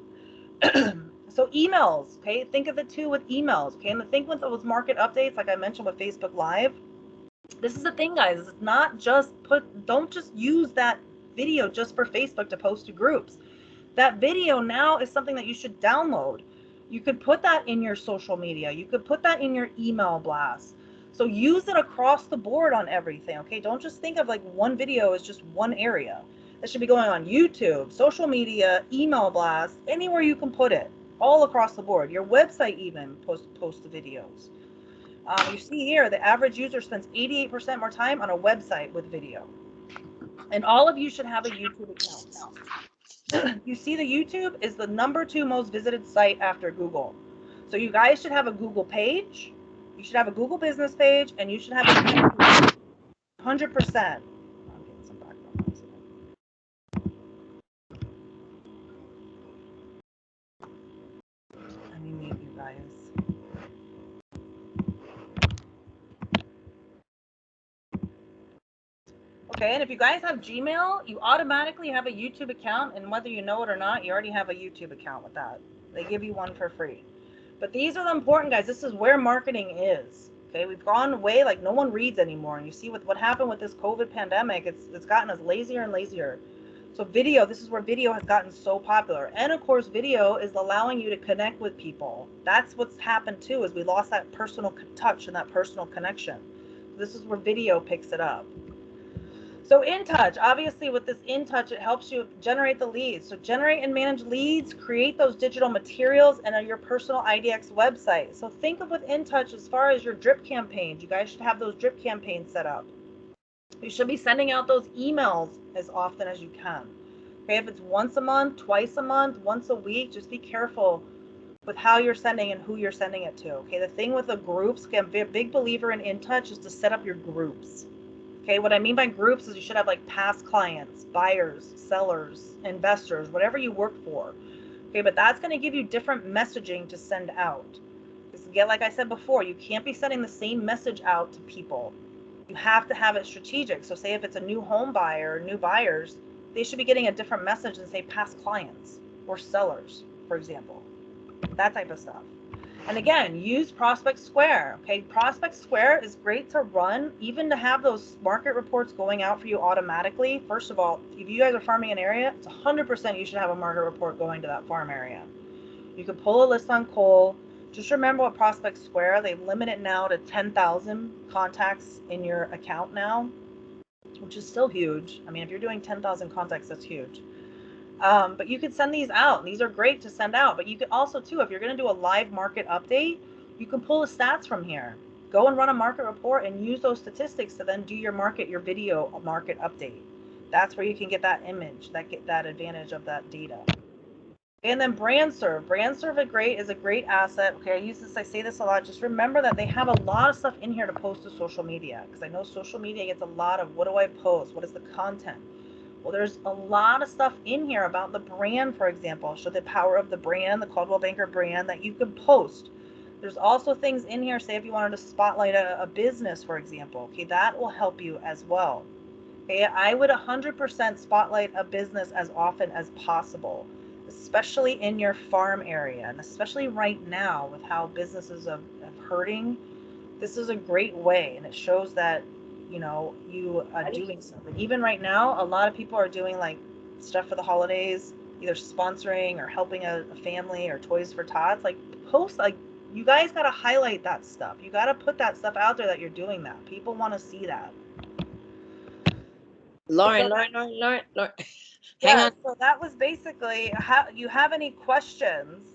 So emails, okay? Think of it too with emails, okay? And the thing with those market updates, like I mentioned with Facebook Live, this is the thing, guys. It's not just don't just use that video just for Facebook to post to groups. That video now is something that you should download. You could put that in your social media. You could put that in your email blast. So use it across the board on everything, okay? Don't just think of like one video as just one area. That should be going on YouTube, social media, email blast, anywhere you can put it, all across the board. Your website even post the videos. You see here, the average user spends 88% more time on a website with video. And all of you should have a YouTube account. You see the YouTube is the #2 most visited site after Google. So you guys should have a Google page, you should have a Google business page, and you should have a YouTube 100%. I'm getting some background noise again. Let me mute you guys. Okay, and if you guys have Gmail, you automatically have a YouTube account, and whether you know it or not, you already have a YouTube account with that. They give you one for free. But these are the important guys. This is where marketing is. Okay, we've gone away, like no one reads anymore. And you see what happened with this COVID pandemic, it's gotten us lazier and lazier. So video, this is where video has gotten so popular. And of course, video is allowing you to connect with people. That's what's happened too, is we lost that personal touch and that personal connection. This is where video picks it up. So InTouch, obviously with this InTouch, it helps you generate the leads. So generate and manage leads, create those digital materials, and your personal IDX website. So think of with InTouch as far as your drip campaigns. You guys should have those drip campaigns set up. You should be sending out those emails as often as you can. Okay, if it's once a month, twice a month, once a week, just be careful with how you're sending and who you're sending it to. Okay, the thing with the groups, okay, I'm a big believer in InTouch is to set up your groups. Okay, what I mean by groups is you should have like past clients, buyers, sellers, investors, whatever you work for. Okay, but that's going to give you different messaging to send out. Because again, like I said before, you can't be sending the same message out to people. You have to have it strategic. So say if it's a new home buyer, new buyers, they should be getting a different message than say past clients or sellers, for example. That type of stuff. And again, use Prospect Square. Okay, Prospect Square is great to run, even to have those market reports going out for you automatically. First of all, if you guys are farming an area, it's 100% you should have a market report going to that farm area. You can pull a list on Cole. Just remember what Prospect Square, they limit it now to 10,000 contacts in your account now, which is still huge. I mean, if you're doing 10,000 contacts, that's huge. But you could send these out. These are great to send out. But you could also, too, if you're going to do a live market update, you can pull the stats from here. Go and run a market report and use those statistics to then do your video market update. That's where you can get that image, get that advantage of that data. And then BrandServe. BrandServe is a great asset. Okay, I say this a lot. Just remember that they have a lot of stuff in here to post to social media, because I know social media gets a lot of, what do I post? What is the content? Well, there's a lot of stuff in here about the brand, for example. So the power of the brand, the Coldwell Banker brand, that you can post. There's also things in here, say if you wanted to spotlight a business, for example. Okay, that will help you as well. Okay, I would 100% spotlight a business as often as possible, especially in your farm area, and especially right now with how businesses are hurting. This is a great way, and it shows that you are doing something. Even right now, a lot of people are doing like stuff for the holidays, either sponsoring or helping a family, or Toys for Tots. Like, post, like, you guys got to highlight that stuff. You got to put that stuff out there that you're doing that. People want to see that. Lauren. Hang on. So that was basically you have any questions?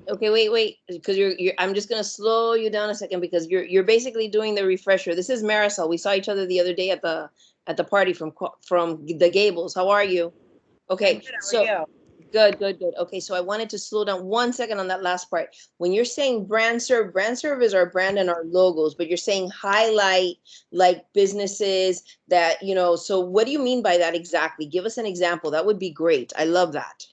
Okay, wait, because you're I'm just gonna slow you down a second, because you're basically doing the refresher. This is Marisol. We saw each other the other day at the party from the Gables. How are you? Okay, so good. Okay, so I wanted to slow down 1 second on that last part. When you're saying BrandServe is our brand and our logos, but you're saying highlight like businesses that, so what do you mean by that exactly? Give us an example. That would be great. I love that.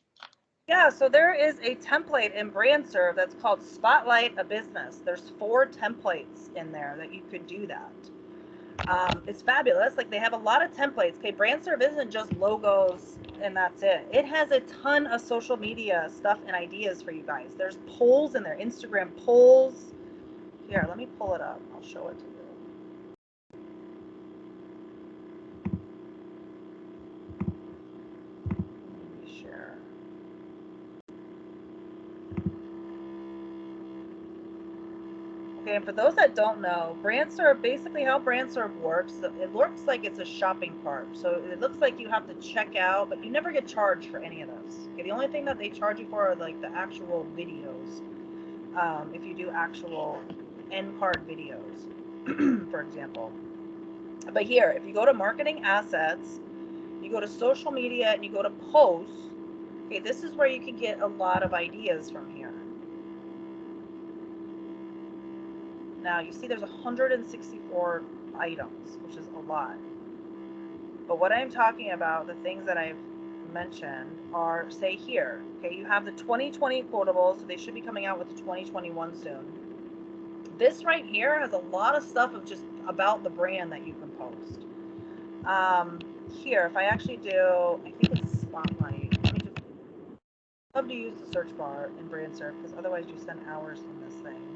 Yeah, so there is a template in BrandServe that's called Spotlight a Business. There's 4 templates in there that you could do that. It's fabulous. Like, they have a lot of templates. Okay, BrandServe isn't just logos and that's it. It has a ton of social media stuff and ideas for you guys. There's polls in there, Instagram polls. Here, let me pull it up. I'll show it to you. Let me share. Okay, and for those that don't know, BrandServe, basically how BrandServe works, it looks like it's a shopping cart. So it looks like you have to check out, but you never get charged for any of those. Okay, the only thing that they charge you for are like the actual videos. If you do actual end card videos, for example. But here, if you go to marketing assets, you go to social media and you go to posts, okay, this is where you can get a lot of ideas from here. Now, you see there's 164 items, which is a lot. But what I'm talking about, the things that I've mentioned are, say here, okay, you have the 2020 quotables, so they should be coming out with the 2021 soon. This right here has a lot of stuff of just about the brand that you can post. Here, if I actually do, I think it's Spotlight. I love to use the search bar in BrandServe, because otherwise you spend hours in this thing.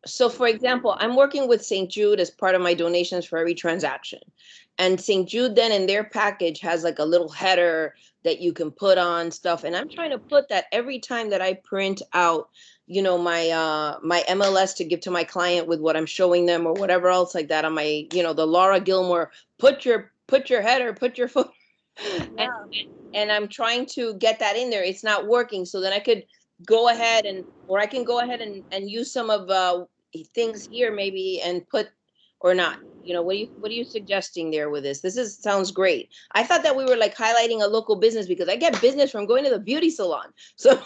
So for example, I'm working with St. Jude as part of my donations for every transaction. And St. Jude then in their package has like a little header that you can put on stuff. And I'm trying to put that every time that I print out, my MLS to give to my client with what I'm showing them or whatever else like that on my, the Laura Gilmore, put your header, put your foot. Yeah. And I'm trying to get that in there. It's not working. So then I could go ahead and use some of things here maybe and put, or not, what are you suggesting there with this? Sounds great. I thought that we were like highlighting a local business, because I get business from going to the beauty salon. So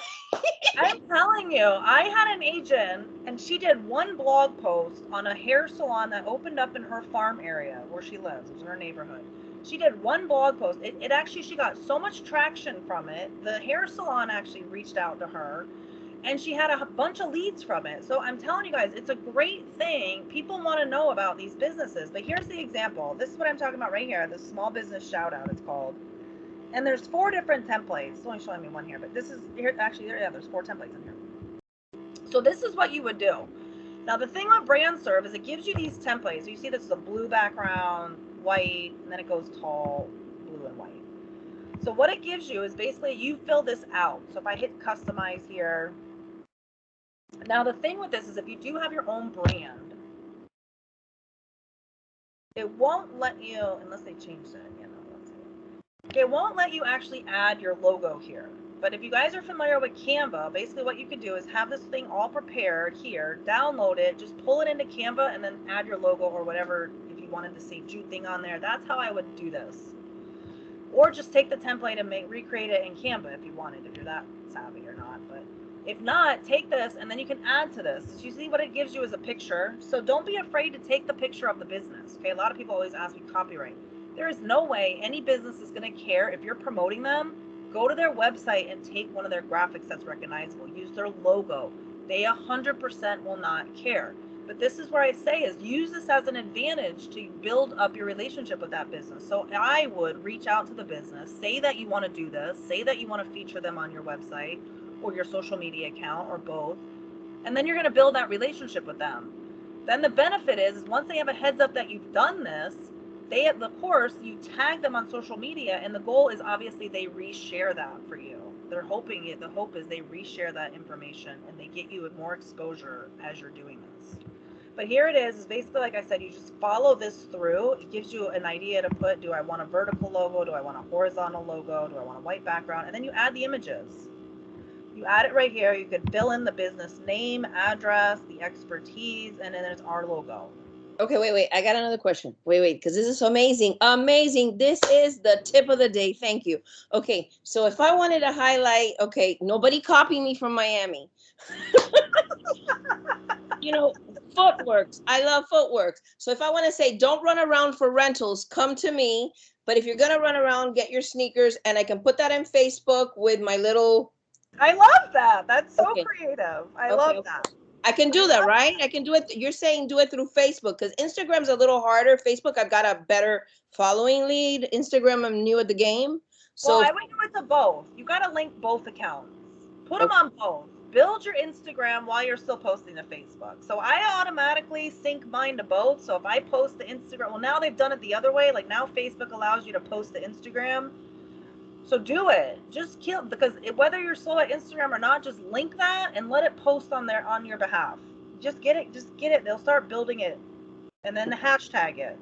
I'm telling you, I had an agent and she did one blog post on a hair salon that opened up in her farm area where she lives. It was in her neighborhood. She did one blog post. It actually, she got so much traction from it. The hair salon actually reached out to her, and she had a bunch of leads from it. So I'm telling you guys, it's a great thing. People want to know about these businesses. But here's the example. This is what I'm talking about right here. The small business shout out, it's called. And there's 4 different templates. It's only showing me one here, but this is here. Actually, there's 4 templates in here. So this is what you would do. Now the thing with BrandServe is it gives you these templates. So you see this is a blue background, white, and then it goes tall, blue and white. So what it gives you is basically you fill this out. So if I hit customize here. Now the thing with this is if you do have your own brand, it won't let you, unless they change that, it won't let you actually add your logo here. But if you guys are familiar with Canva, basically what you could do is have this thing all prepared here, download it, just pull it into Canva and then add your logo or whatever. If you wanted the St. Jude thing on there, that's how I would do this. Or just take the template and recreate it in Canva if you wanted, if you're that savvy or not. But if not, take this and then you can add to this. You see what it gives you is a picture. So don't be afraid to take the picture of the business. Okay, a lot of people always ask me copyright. There is no way any business is going to care if you're promoting them. Go to their website and take one of their graphics that's recognizable. Use their logo. They 100% will not care. But this is where I say is use this as an advantage to build up your relationship with that business. So I would reach out to the business, say that you want to do this, say that you want to feature them on your website or your social media account or both. And then you're going to build that relationship with them. Then the benefit is once they have a heads up that you've done this, they, of course, you tag them on social media, and the goal is obviously they reshare that for you. They're hoping it. The hope is they reshare that information and they get you more exposure as you're doing this. But here it is basically, like I said, you just follow this through. It gives you an idea to put, do I want a vertical logo? Do I want a horizontal logo? Do I want a white background? And then you add the images. You add it right here. You could fill in the business name, address, the expertise, and then there's our logo. Okay, wait. I got another question. Wait, because this is so amazing. Amazing. This is the tip of the day. Thank you. Okay, so if I wanted to highlight, okay, nobody copy me from Miami. You know, footworks. I love footworks. So if I want to say, don't run around for rentals, come to me. But if you're going to run around, get your sneakers. And I can put that in Facebook with my little. I love that. That's so creative. I love that. I can do that, right? I can do it. You're saying do it through Facebook because Instagram's a little harder. Facebook, I've got a better following lead. Instagram, I'm new at the game. So well, I would do it to both. You got to link both accounts. Put them on both. Build your Instagram while you're still posting to Facebook. So I automatically sync mine to both. So if I post to Instagram, well, now they've done it the other way. Like now Facebook allows you to post to Instagram. So do it. Just kill, because whether you're slow at Instagram or not, just link that and let it post on there on your behalf. Just get it. They'll start building it, and then hashtag it.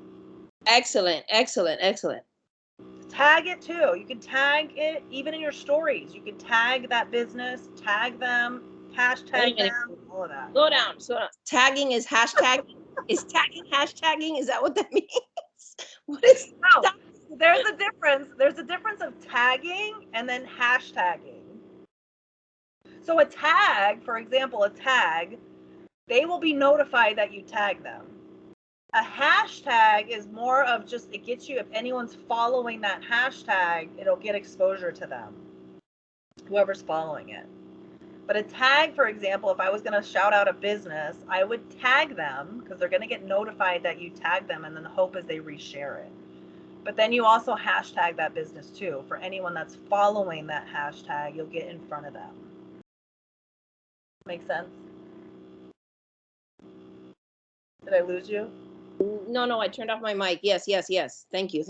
Excellent. Tag it too. You can tag it even in your stories. You can tag that business, tag them, hashtag them, all of that. Slow down. Tagging is hashtagging. Is tagging hashtagging? Is that what that means? What is that? There's a difference. There's a difference of tagging and then hashtagging. So a tag, for example, they will be notified that you tag them. A hashtag is more of just, it gets you, if anyone's following that hashtag, it'll get exposure to them, whoever's following it. But a tag, for example, if I was going to shout out a business, I would tag them because they're going to get notified that you tag them, and then the hope is they reshare it. But then you also hashtag that business too. For anyone that's following that hashtag, you'll get in front of them. Make sense? Did I lose you? No, I turned off my mic. Yes. Thank you.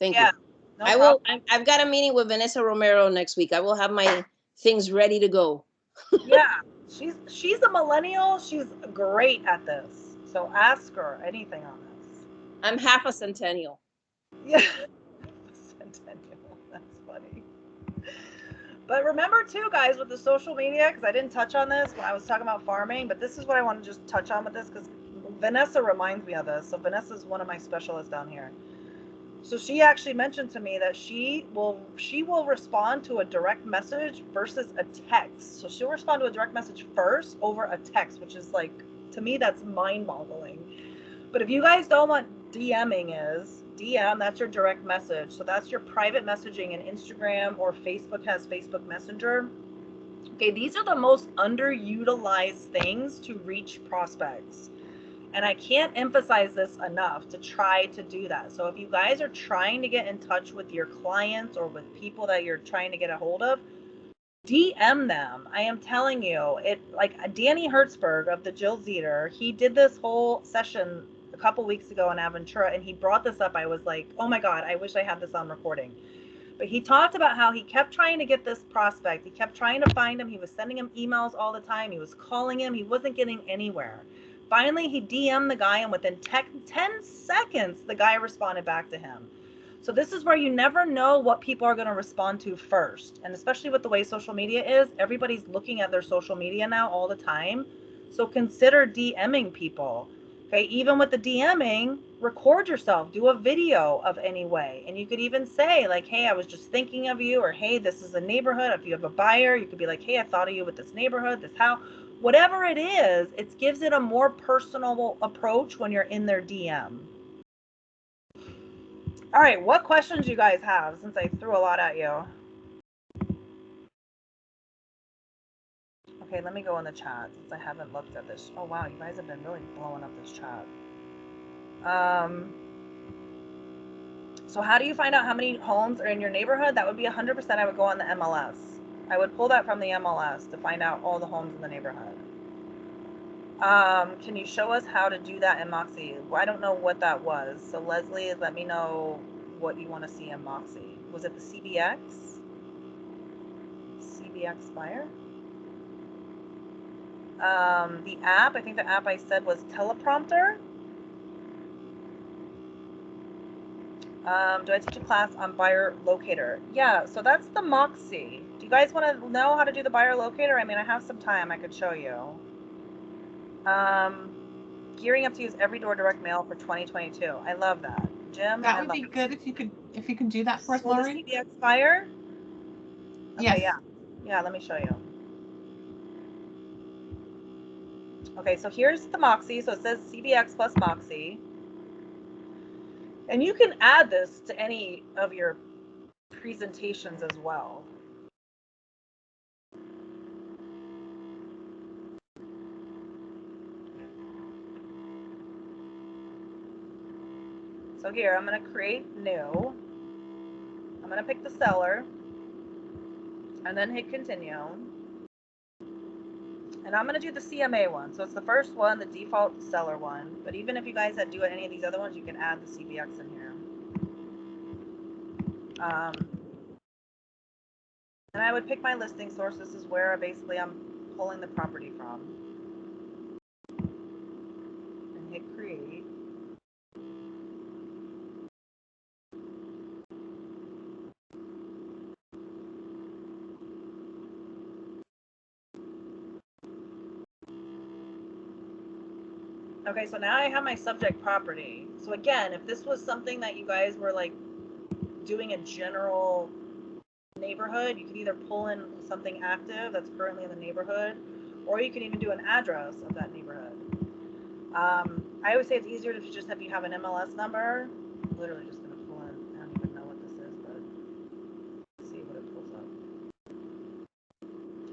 Yeah, no I've got a meeting with Vanessa Romero next week. I will have my things ready to go. Yeah, she's a millennial. She's great at this. So ask her anything on this. I'm half a centennial. Yeah, centennial. That's funny. But remember too, guys, with the social media, because I didn't touch on this when I was talking about farming, but this is what I want to just touch on with this, because Vanessa reminds me of this. So Vanessa's one of my specialists down here. So she actually mentioned to me that she will respond to a direct message versus a text. So she'll respond to a direct message first over a text, which is like, to me, that's mind-boggling. But if you guys don't know what DMing is, DM, that's your direct message. So that's your private messaging in Instagram, or Facebook has Facebook Messenger. Okay, these are the most underutilized things to reach prospects. And I can't emphasize this enough to try to do that. So if you guys are trying to get in touch with your clients or with people that you're trying to get a hold of, DM them. I am telling you, it, like Danny Hertzberg of the Jill Zeter, he did this whole session a couple weeks ago in Aventura, and he brought this up. I was like, oh my God, I wish I had this on recording. But he talked about how he kept trying to get this prospect. He kept trying to find him. He was sending him emails all the time. He was calling him. He wasn't getting anywhere. Finally, he DM'd the guy, and within 10 seconds, the guy responded back to him. So this is where you never know what people are going to respond to first. And especially with the way social media is, everybody's looking at their social media now all the time. So consider DMing people. Okay, even with the DMing, record yourself, do a video of any way. And you could even say like, hey, I was just thinking of you, or hey, this is a neighborhood. If you have a buyer, you could be like, hey, I thought of you with this neighborhood, this house, whatever it is, it gives it a more personal approach when you're in their DM. All right, what questions you guys have, since I threw a lot at you? Okay, let me go in the chat since I haven't looked at this. Oh wow, you guys have been really blowing up this chat. So how do you find out how many homes are in your neighborhood? That would be 100%. I would go on the MLS. I would pull that from the MLS to find out all the homes in the neighborhood. Can you show us how to do that in Moxie? Well, I don't know what that was. So Leslie, let me know what you want to see in Moxie. Was it the CBX? CBX Buyer? The app, I think the app I said was Teleprompter. Do I teach a class on buyer locator? Yeah, so that's the Moxie. Do you guys want to know how to do the buyer locator? I mean, I have some time, I could show you. Gearing up to use every door direct mail for 2022. I love that. Jim, That would be good if you could do that for us, Lori. CBX Buyer? Okay, Yes. yeah, let me show you. Okay, so here's the Moxie. So it says CBX plus Moxie. And you can add this to any of your presentations as well. So here, I'm going to create new. I'm going to pick the seller and then hit continue. And I'm going to do the CMA one. So it's the first one, the default seller one. But even if you guys do any of these other ones, you can add the CBX in here. And I would pick my listing source. This is where basically I'm pulling the property from. And hit create. Okay, so now I have my subject property. So again, if this was something that you guys were like doing a general neighborhood, you could either pull in something active that's currently in the neighborhood, or you can even do an address of that neighborhood. I always say it's easier if you have an MLS number. I'm literally just gonna pull in, I don't even know what this is, but let's see what it pulls up.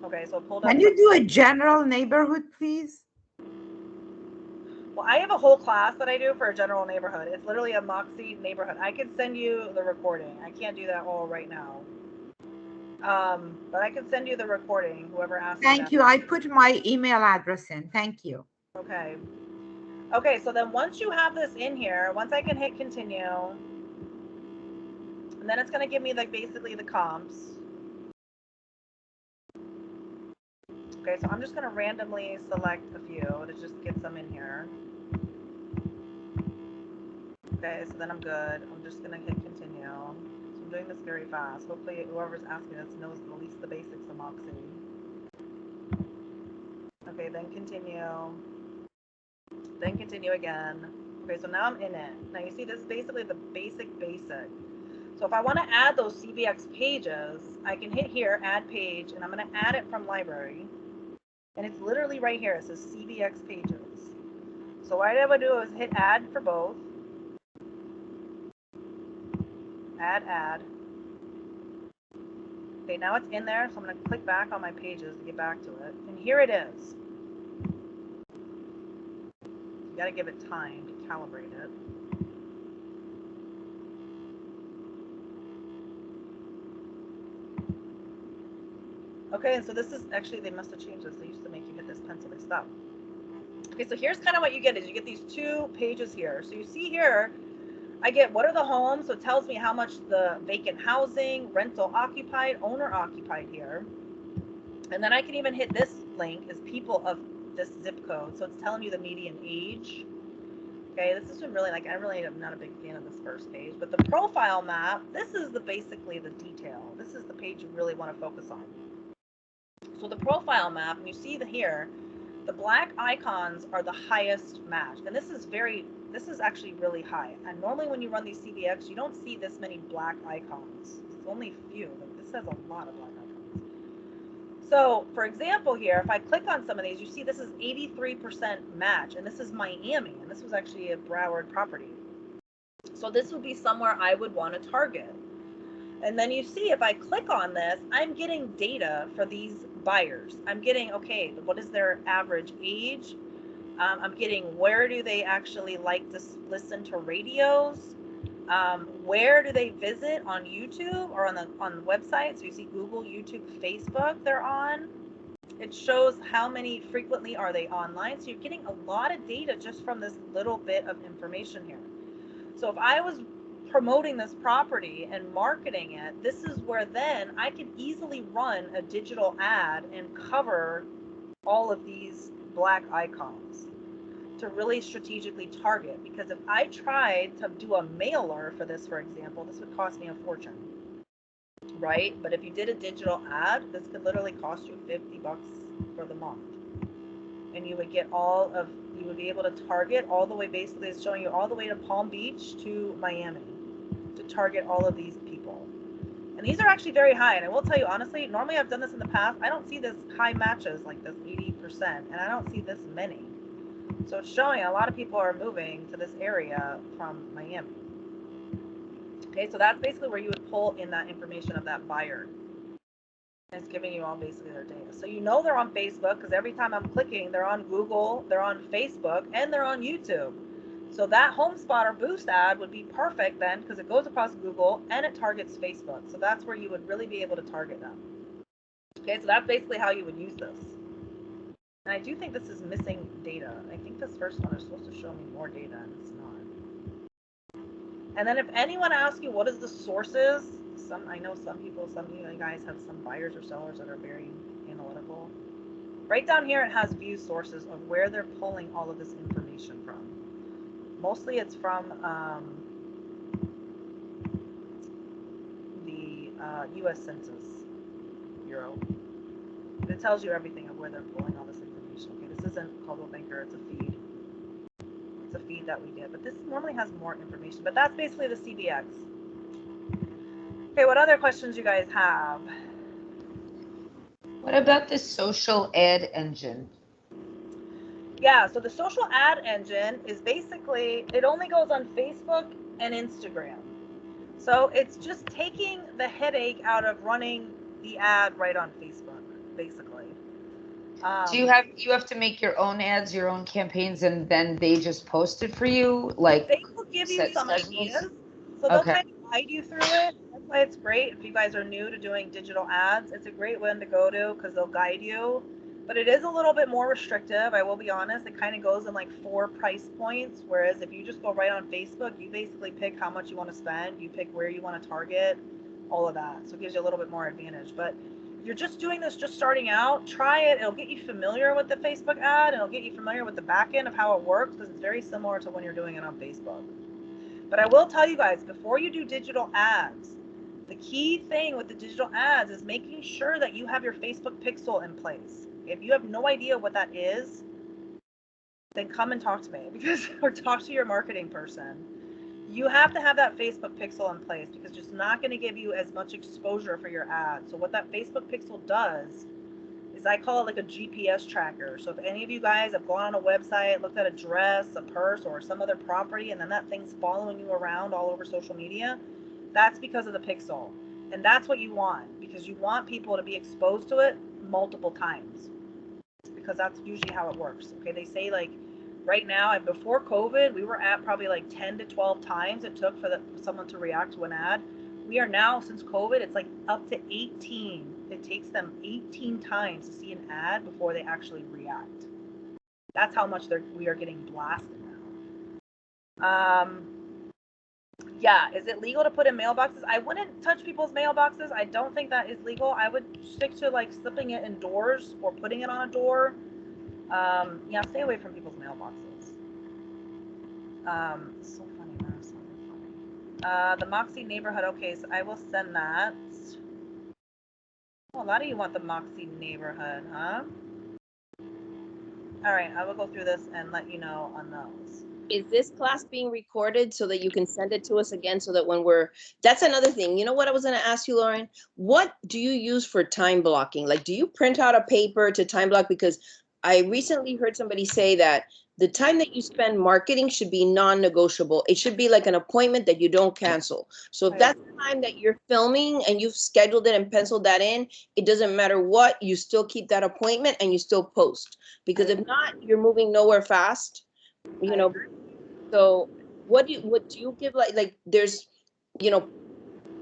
Okay, so it pulled up. Can you do a general neighborhood, please? Well, I have a whole class that I do for a general neighborhood. It's literally a Moxie neighborhood. I can send you the recording. I can't do that all right now. But I can send you the recording, whoever asked. Thank you. I put my email address in. Thank you. Okay. Okay, so then once you have this in here, once I can hit continue, and then it's going to give me like basically the comps. Okay, so I'm just going to randomly select a few to just get some in here. Okay, so then I'm good. I'm just going to hit continue. So I'm doing this very fast. Hopefully whoever's asking this knows at least the basics of Moxie. Okay, then continue. Then continue again. Okay, so now I'm in it. Now you see this is basically the basic. So if I want to add those CBX pages, I can hit here, add page, and I'm going to add it from library. And it's literally right here. It says CBX pages. So what I would do is hit add for both. add ad. Okay, now it's in there, so I'm going to click back on my pages to get back to it. And here it is. You got to give it time to calibrate it. Okay, and so this is actually, they must have changed this. They used to make you hit this pencil, they stopped. Okay, so here's kind of what you get is you get these two pages here. So you see here, I get what are the homes, so it tells me how much the vacant housing, rental occupied, owner occupied here. And then I can even hit this link is people of this zip code. So it's telling you the median age. Okay, this is really like, I really am not a big fan of this first page, but the profile map, this is basically the detail. This is the page you really want to focus on. So the profile map, and you see here, the black icons are the highest match. And this is actually really high. And normally when you run these CBX, you don't see this many black icons. It's only a few, but this has a lot of black icons. So for example here, if I click on some of these, you see this is 83% match, and this is Miami, and this was actually a Broward property. So this would be somewhere I would want to target. And then you see if I click on this, I'm getting data for these buyers. I'm getting, okay, what is their average age? I'm getting where do they actually like to listen to radios? Where do they visit on YouTube or on the website? So you see Google, YouTube, Facebook they're on. It shows how many frequently are they online. So you're getting a lot of data just from this little bit of information here. So if I was promoting this property and marketing it, this is where then I can easily run a digital ad and cover all of these black icons to really strategically target. Because if I tried to do a mailer for this, for example, this would cost me a fortune, right? But if you did a digital ad, this could literally cost you $50 for the month. And you would get you would be able to target all the way, basically it's showing you all the way to Palm Beach to Miami to target all of these people. And these are actually very high. And I will tell you honestly, normally I've done this in the past. I don't see this high matches like this 80%, and I don't see this many. So it's showing a lot of people are moving to this area from Miami. Okay, so that's basically where you would pull in that information of that buyer. And it's giving you all basically their data. So you know they're on Facebook because every time I'm clicking, they're on Google, they're on Facebook, and they're on YouTube. So that HomeSpot or Boost ad would be perfect then because it goes across Google and it targets Facebook. So that's where you would really be able to target them. Okay, so that's basically how you would use this. And I do think this is missing data. I think this first one is supposed to show me more data and it's not. And then if anyone asks you what is the sources, I know some of you guys have some buyers or sellers that are very analytical. Right down here it has view sources of where they're pulling all of this information from. Mostly it's from the US Census Bureau. It tells you everything of where they're pulling all this information. Okay, this isn't Coldwell Banker, it's a feed. It's a feed that we get, but this normally has more information. But that's basically the CBX. Okay, what other questions you guys have? What about the social ad engine? Yeah, so the social ad engine is basically, it only goes on Facebook and Instagram. So it's just taking the headache out of running the ad right on Facebook, basically. Do you have to make your own ads, your own campaigns, and then they just post it for you? Like they will give you some ideas. So they'll kind of guide you through it. That's why it's great if you guys are new to doing digital ads. It's a great one to go to because they'll guide you. But it is a little bit more restrictive, I will be honest. It kind of goes in like 4 price points, whereas if you just go right on Facebook, you basically pick how much you want to spend, you pick where you want to target, all of that. So it gives you a little bit more advantage. But if you're just doing this, just starting out, try it. It'll get you familiar with the Facebook ad, and it'll get you familiar with the back end of how it works, because it's very similar to when you're doing it on Facebook. But I will tell you guys, before you do digital ads, the key thing with the digital ads is making sure that you have your Facebook pixel in place. If you have no idea what that is, then come and talk to me or talk to your marketing person. You have to have that Facebook pixel in place because it's just not going to give you as much exposure for your ad. So what that Facebook pixel does is I call it like a GPS tracker. So if any of you guys have gone on a website, looked at a dress, a purse, or some other property, and then that thing's following you around all over social media, That's because of the pixel. And that's what you want, because you want people to be exposed to it multiple times, because that's usually how it works. Okay, they say like right now, and before COVID, we were at probably like 10 to 12 times it took for someone to react to an ad. We are now, since COVID, it's like up to 18. It takes them 18 times to see an ad before they actually react. That's how much we are getting blasted now. Yeah, is it legal to put in mailboxes? I wouldn't touch people's mailboxes. I don't think that is legal. I would stick to like slipping it in doors or putting it on a door. Yeah, stay away from people's mailboxes. So funny, man. So funny. The Moxie neighborhood. Okay, so I will send that. Oh, a lot of you want the Moxie neighborhood, huh? All right, I will go through this and let you know on those. Is this class being recorded so that you can send it to us again, so that when that's another thing. You know what I was going to ask you, Lauren? What do you use for time blocking? Like, do you print out a paper to time block? Because I recently heard somebody say that the time that you spend marketing should be non-negotiable. It should be like an appointment that you don't cancel. So if that's the time that you're filming and you've scheduled it and penciled that in, it doesn't matter what, you still keep that appointment and you still post. Because if not, you're moving nowhere fast. You know, so what do you give, like there's, you know,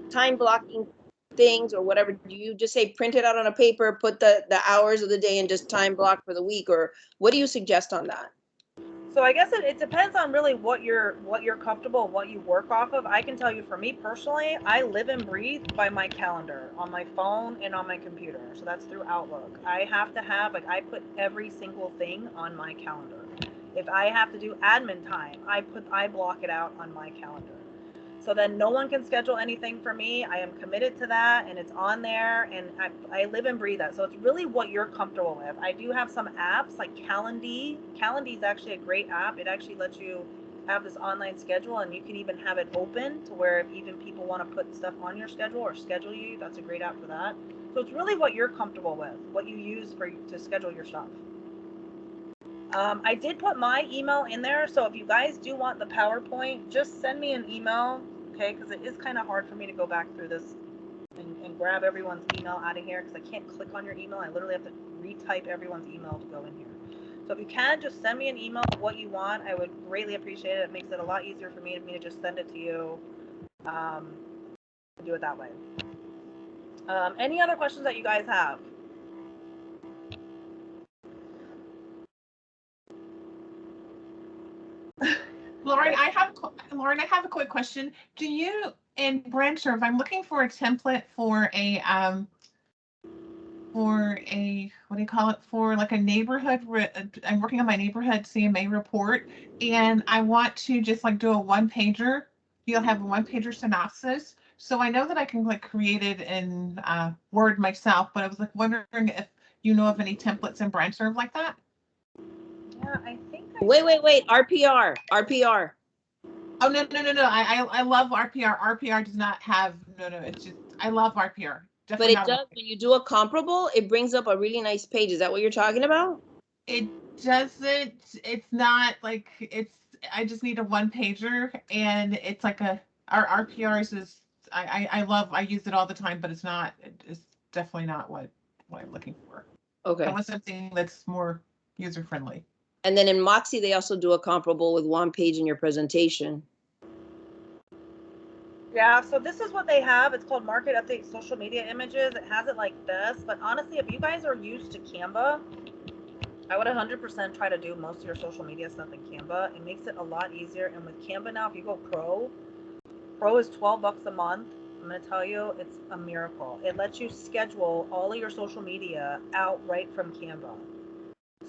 time blocking things or whatever? Do you just say print it out on a paper, put the hours of the day and just time block for the week, or what do you suggest on that? So I guess it depends on really what you're comfortable, what you work off of. I can tell you, for me personally, I live and breathe by my calendar on my phone and on my computer. So that's through Outlook. I have to have, like, I put every single thing on my calendar. If I have to do admin time, I block it out on my calendar. So then no one can schedule anything for me. I am committed to that, and it's on there, and I live and breathe that. So it's really what you're comfortable with. I do have some apps like Calendly. Calendly is actually a great app. It actually lets you have this online schedule, and you can even have it open to where if even people want to put stuff on your schedule or schedule you, that's a great app for that. So it's really what you're comfortable with, what you use to schedule your stuff. I did put my email in there, so if you guys do want the PowerPoint, just send me an email, okay? Because it is kind of hard for me to go back through this and grab everyone's email out of here, because I can't click on your email. I literally have to retype everyone's email to go in here. So if you can, just send me an email of what you want. I would greatly appreciate it. It makes it a lot easier for me to just send it to you. Do it that way. Any other questions that you guys have? Lauren, I have a quick question. Do you, in BrandServe, I'm looking for a template for what do you call it, for like a neighborhood, I'm working on my neighborhood CMA report, and I want to just like do a one-pager. You'll have a one-pager synopsis. So I know that I can like create it in Word myself, but I was like wondering if you know of any templates in BrandServe like that. Yeah, I think. Wait. RPR. Oh, no. I love RPR. RPR does not have, no. It's just, I love RPR. Definitely. But it does, when you do a comparable, it brings up a really nice page. Is that what you're talking about? It doesn't, it's not like, I just need a one pager, and it's like our RPRs is, I use it all the time, but it's definitely not what I'm looking for. Okay. I want something that's more user friendly. And then in Moxie, they also do a comparable with one page in your presentation. Yeah, so this is what they have. It's called Market Update Social Media Images. It has it like this, but honestly, if you guys are used to Canva, I would 100% try to do most of your social media stuff in Canva. It makes it a lot easier. And with Canva now, if you go Pro is $12 a month. I'm going to tell you, it's a miracle. It lets you schedule all of your social media out right from Canva.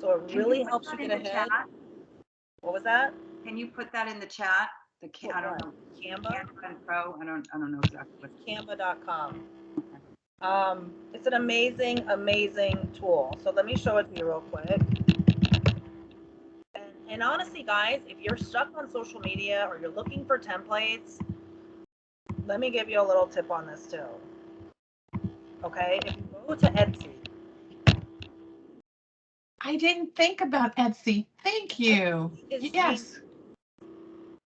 So it really helps you get ahead. What was that? Can you put that in the chat? I don't know. Canva and Pro. I don't know exactly what. Canva.com. It's an amazing tool. So let me show it to you real quick. And honestly, guys, if you're stuck on social media or you're looking for templates, let me give you a little tip on this too. Okay, if you go to Etsy. I didn't think about Etsy. Thank you. Yes.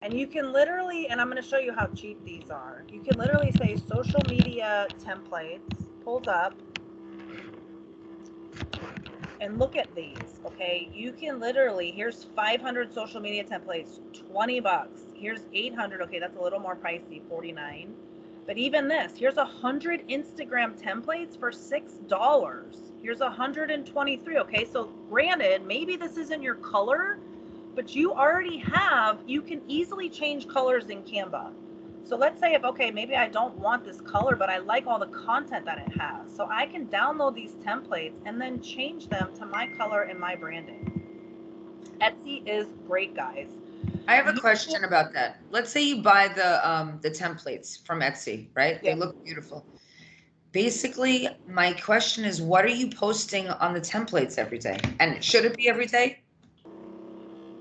And you can literally, and I'm going to show you how cheap these are. You can literally say social media templates, pulls up, and look at these, okay? You can literally, here's 500 social media templates, $20. Here's 800, okay, that's a little more pricey, $49. But even this, here's 100 Instagram templates for $6. Here's 123, okay? So granted, maybe this isn't your color, but you already have, you can easily change colors in Canva. So let's say if, okay, maybe I don't want this color, but I like all the content that it has. So I can download these templates and then change them to my color and my branding. Etsy is great, guys. I have a question about that. Let's say you buy the templates from Etsy, right? Yeah. They look beautiful. Basically, my question is, what are you posting on the templates every day? And should it be every day?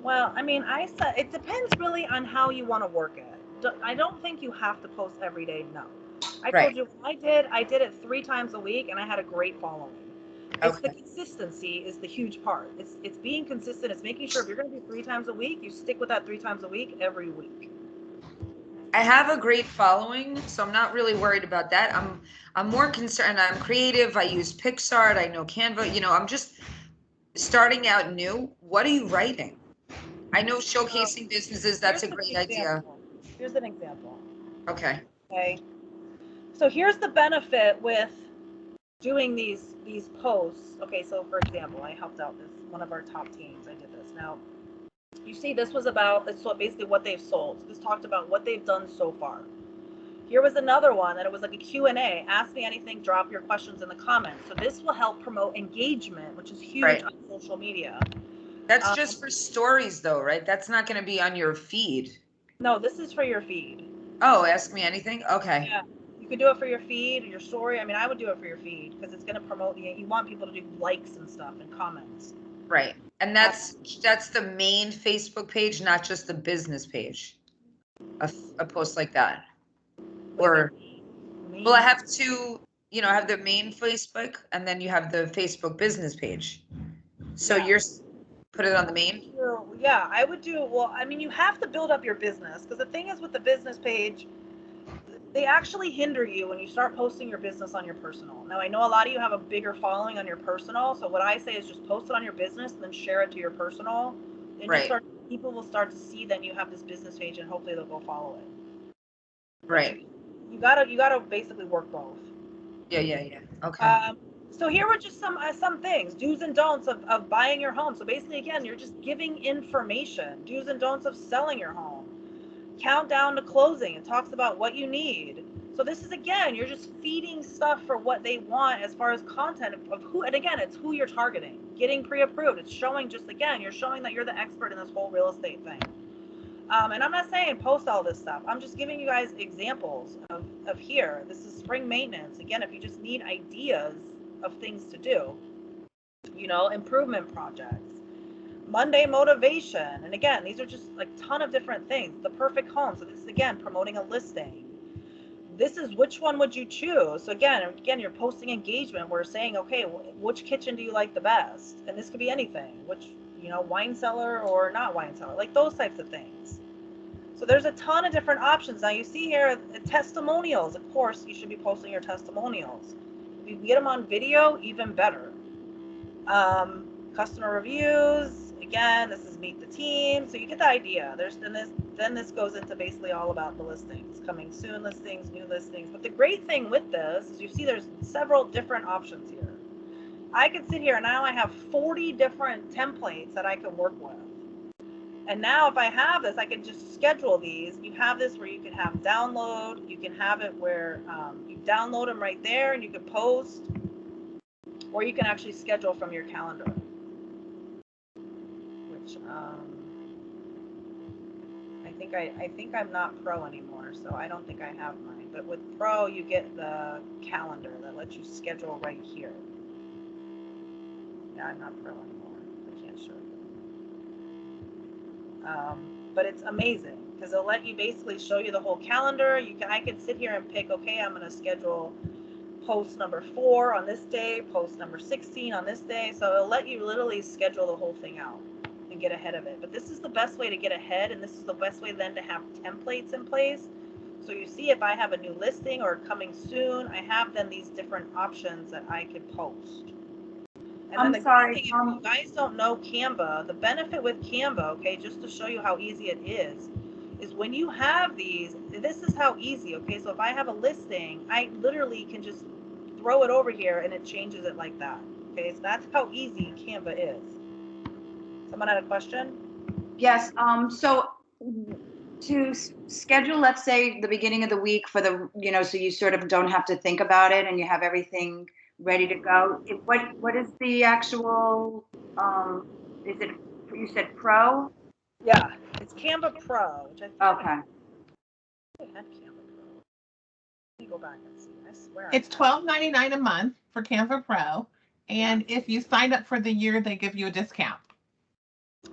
Well, I mean, I said it depends really on how you want to work it. I don't think you have to post every day. No, I told you I did it 3 times a week, and I had a great following. It's the consistency is the huge part. It's being consistent. It's making sure if you're going to do 3 times a week, you stick with that 3 times a week every week. I have a great following, so I'm not really worried about that. I'm more concerned. I'm creative. I use Pixart. I know Canva. You know, I'm just starting out new. What are you writing? I know showcasing businesses. That's a great idea. Here's an example. Okay. Okay. So here's the benefit with doing these posts. Okay, so for example, I helped out one of our top teams. I did this. Now, you see, this was about, it's basically what they've sold. So this talked about what they've done so far. Here was another one that it was like a Q&A. Ask me anything, drop your questions in the comments. So this will help promote engagement, which is huge on social media. That's just for stories though, right? That's not going to be on your feed. No, this is for your feed. Oh, ask me anything? Okay. Yeah. You could do it for your feed, your story. I mean, I would do it for your feed because it's going to promote you want people to do likes and stuff and comments. Right. And that's the main Facebook page, not just the business page. A post like that. Or well, I have to, I have the main Facebook and then you have the Facebook business page. So you're put it on the main? Yeah, I would do, well, I mean, you have to build up your business because the thing is with the business page, they actually hinder you when you start posting your business on your personal. Now, I know a lot of you have a bigger following on your personal. So what I say is just post it on your business and then share it to your personal. And people will start to see then you have this business page and hopefully they'll go follow it. Right. You gotta basically work both. Yeah. Okay. So here were just some things, do's and don'ts of buying your home. So basically, again, you're just giving information, do's and don'ts of selling your home. Countdown to closing. It talks about what you need. So this is, again, you're just feeding stuff for what they want as far as content of who, and again, it's who you're targeting. Getting pre-approved. It's showing just, again, you're showing that you're the expert in this whole real estate thing. And I'm not saying post all this stuff. I'm just giving you guys examples of here. This is spring maintenance. Again, if you just need ideas of things to do, improvement projects, Monday motivation. And again, these are just like a ton of different things. The perfect home. So this is, again, promoting a listing. This is which one would you choose? So again, you're posting engagement. We're saying, okay, which kitchen do you like the best? And this could be anything, which, wine cellar or not wine cellar, like those types of things. So there's a ton of different options. Now you see here, testimonials. Of course, you should be posting your testimonials. If you can get them on video, even better. Customer reviews. Again, this is meet the team. So you get the idea. Then this goes into basically all about the listings, coming soon listings, new listings. But the great thing with this is you see there's several different options here. I could sit here and now I have 40 different templates that I can work with. And now if I have this, I can just schedule these. You have this where you can have download. You can have it where you download them right there and you can post. Or you can actually schedule from your calendar. Which I think I'm not pro anymore, so I don't think I have mine. But with pro, you get the calendar that lets you schedule right here. Yeah, I'm not pro anymore. I can't show you. But it's amazing because it'll let you basically show you the whole calendar. I can sit here and pick, okay, I'm going to schedule post number 4 on this day, post number 16 on this day. So it'll let you literally schedule the whole thing out. and get ahead of it. But this is the best way to get ahead, and this is the best way then to have templates in place. So you see, if I have a new listing or coming soon, I have then these different options that I could post. And I'm then the sorry, great thing, if you guys don't know Canva, the benefit with Canva, okay, just to show you how easy it is when you have these, this is how easy, okay? So if I have a listing, I literally can just throw it over here and it changes it like that, okay? So that's how easy Canva is. Someone had a question? Yes, so to schedule, let's say, the beginning of the week for the, so you sort of don't have to think about it and you have everything ready to go. What is the actual, is it, you said Pro? Yeah, it's Canva Pro, which I think Okay. I had Canva Pro. Let me go back and see. I swear. It's $12.99 a month for Canva Pro. And if you sign up for the year, they give you a discount.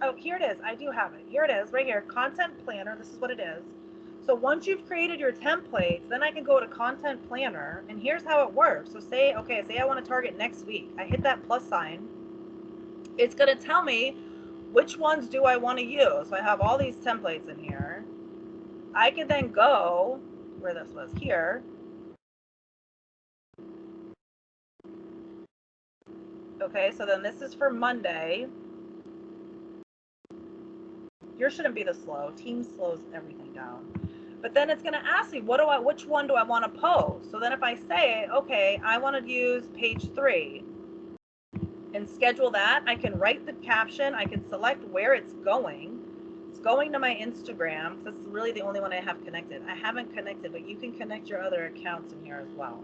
Oh, here it is. I do have it. Here it is, right here. Content Planner. This is what it is. So once you've created your templates, then I can go to Content Planner, and here's how it works. So say I want to target next week. I hit that plus sign. It's going to tell me which ones do I want to use. So I have all these templates in here. I can then go where this was here. Okay, so then this is for Monday. Yours shouldn't be this slow. Teams slows everything down. But then it's going to ask me, which one do I want to post? So then if I say, okay, I want to use page 3 and schedule that, I can write the caption. I can select where it's going. It's going to my Instagram. That's really the only one I have connected. I haven't connected, but you can connect your other accounts in here as well.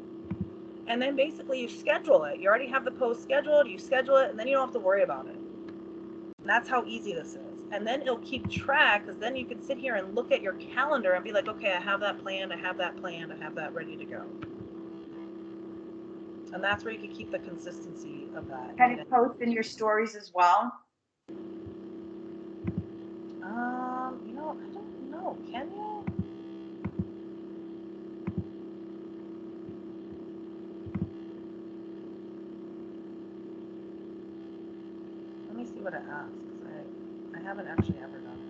And then basically you schedule it. You already have the post scheduled. You schedule it, and then you don't have to worry about it. And that's how easy this is. And then it'll keep track, because then you can sit here and look at your calendar and be like, okay, I have that planned, I have that planned, I have that ready to go. And that's where you can keep the consistency of that. Can it post in your stories as well? I don't know. Can you? Let me see what it asks, because I haven't actually ever done it.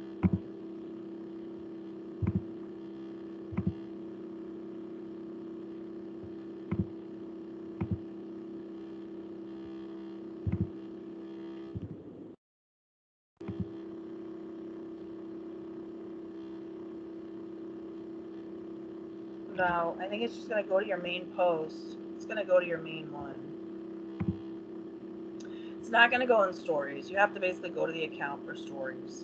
No, I think it's just going to go to your main post. It's going to go to your main one. It's not going to go in stories. You have to basically go to the account for stories.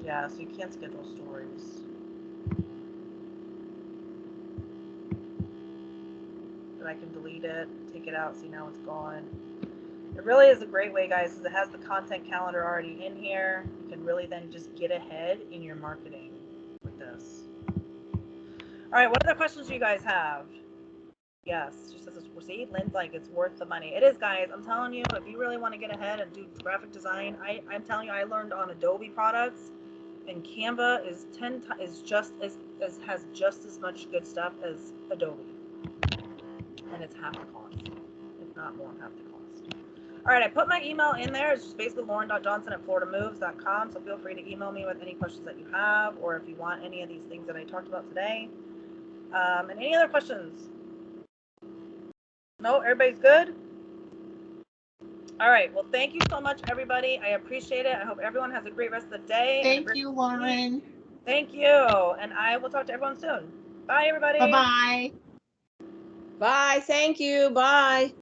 Yeah, so you can't schedule stories. But I can delete it, take it out, see now it's gone. It really is a great way, guys, because it has the content calendar already in here. You can really then just get ahead in your marketing with this. All right, what other questions do you guys have? Yes, she says, see, Lynn's like, it's worth the money. It is, guys. I'm telling you, if you really want to get ahead and do graphic design, I'm telling you, I learned on Adobe products, and Canva is has just as much good stuff as Adobe, and it's half the cost, if not more, half the cost. All right, I put my email in there. It's just basically lauren.johnson@floridamoves.com. So feel free to email me with any questions that you have, or if you want any of these things that I talked about today. And any other questions? No, everybody's good? All right, well, thank you so much, everybody. I appreciate it. I hope everyone has a great rest of the day. Thank you, Lauren. Thank you. And I will talk to everyone soon. Bye, everybody. Bye-bye. Bye. Thank you. Bye.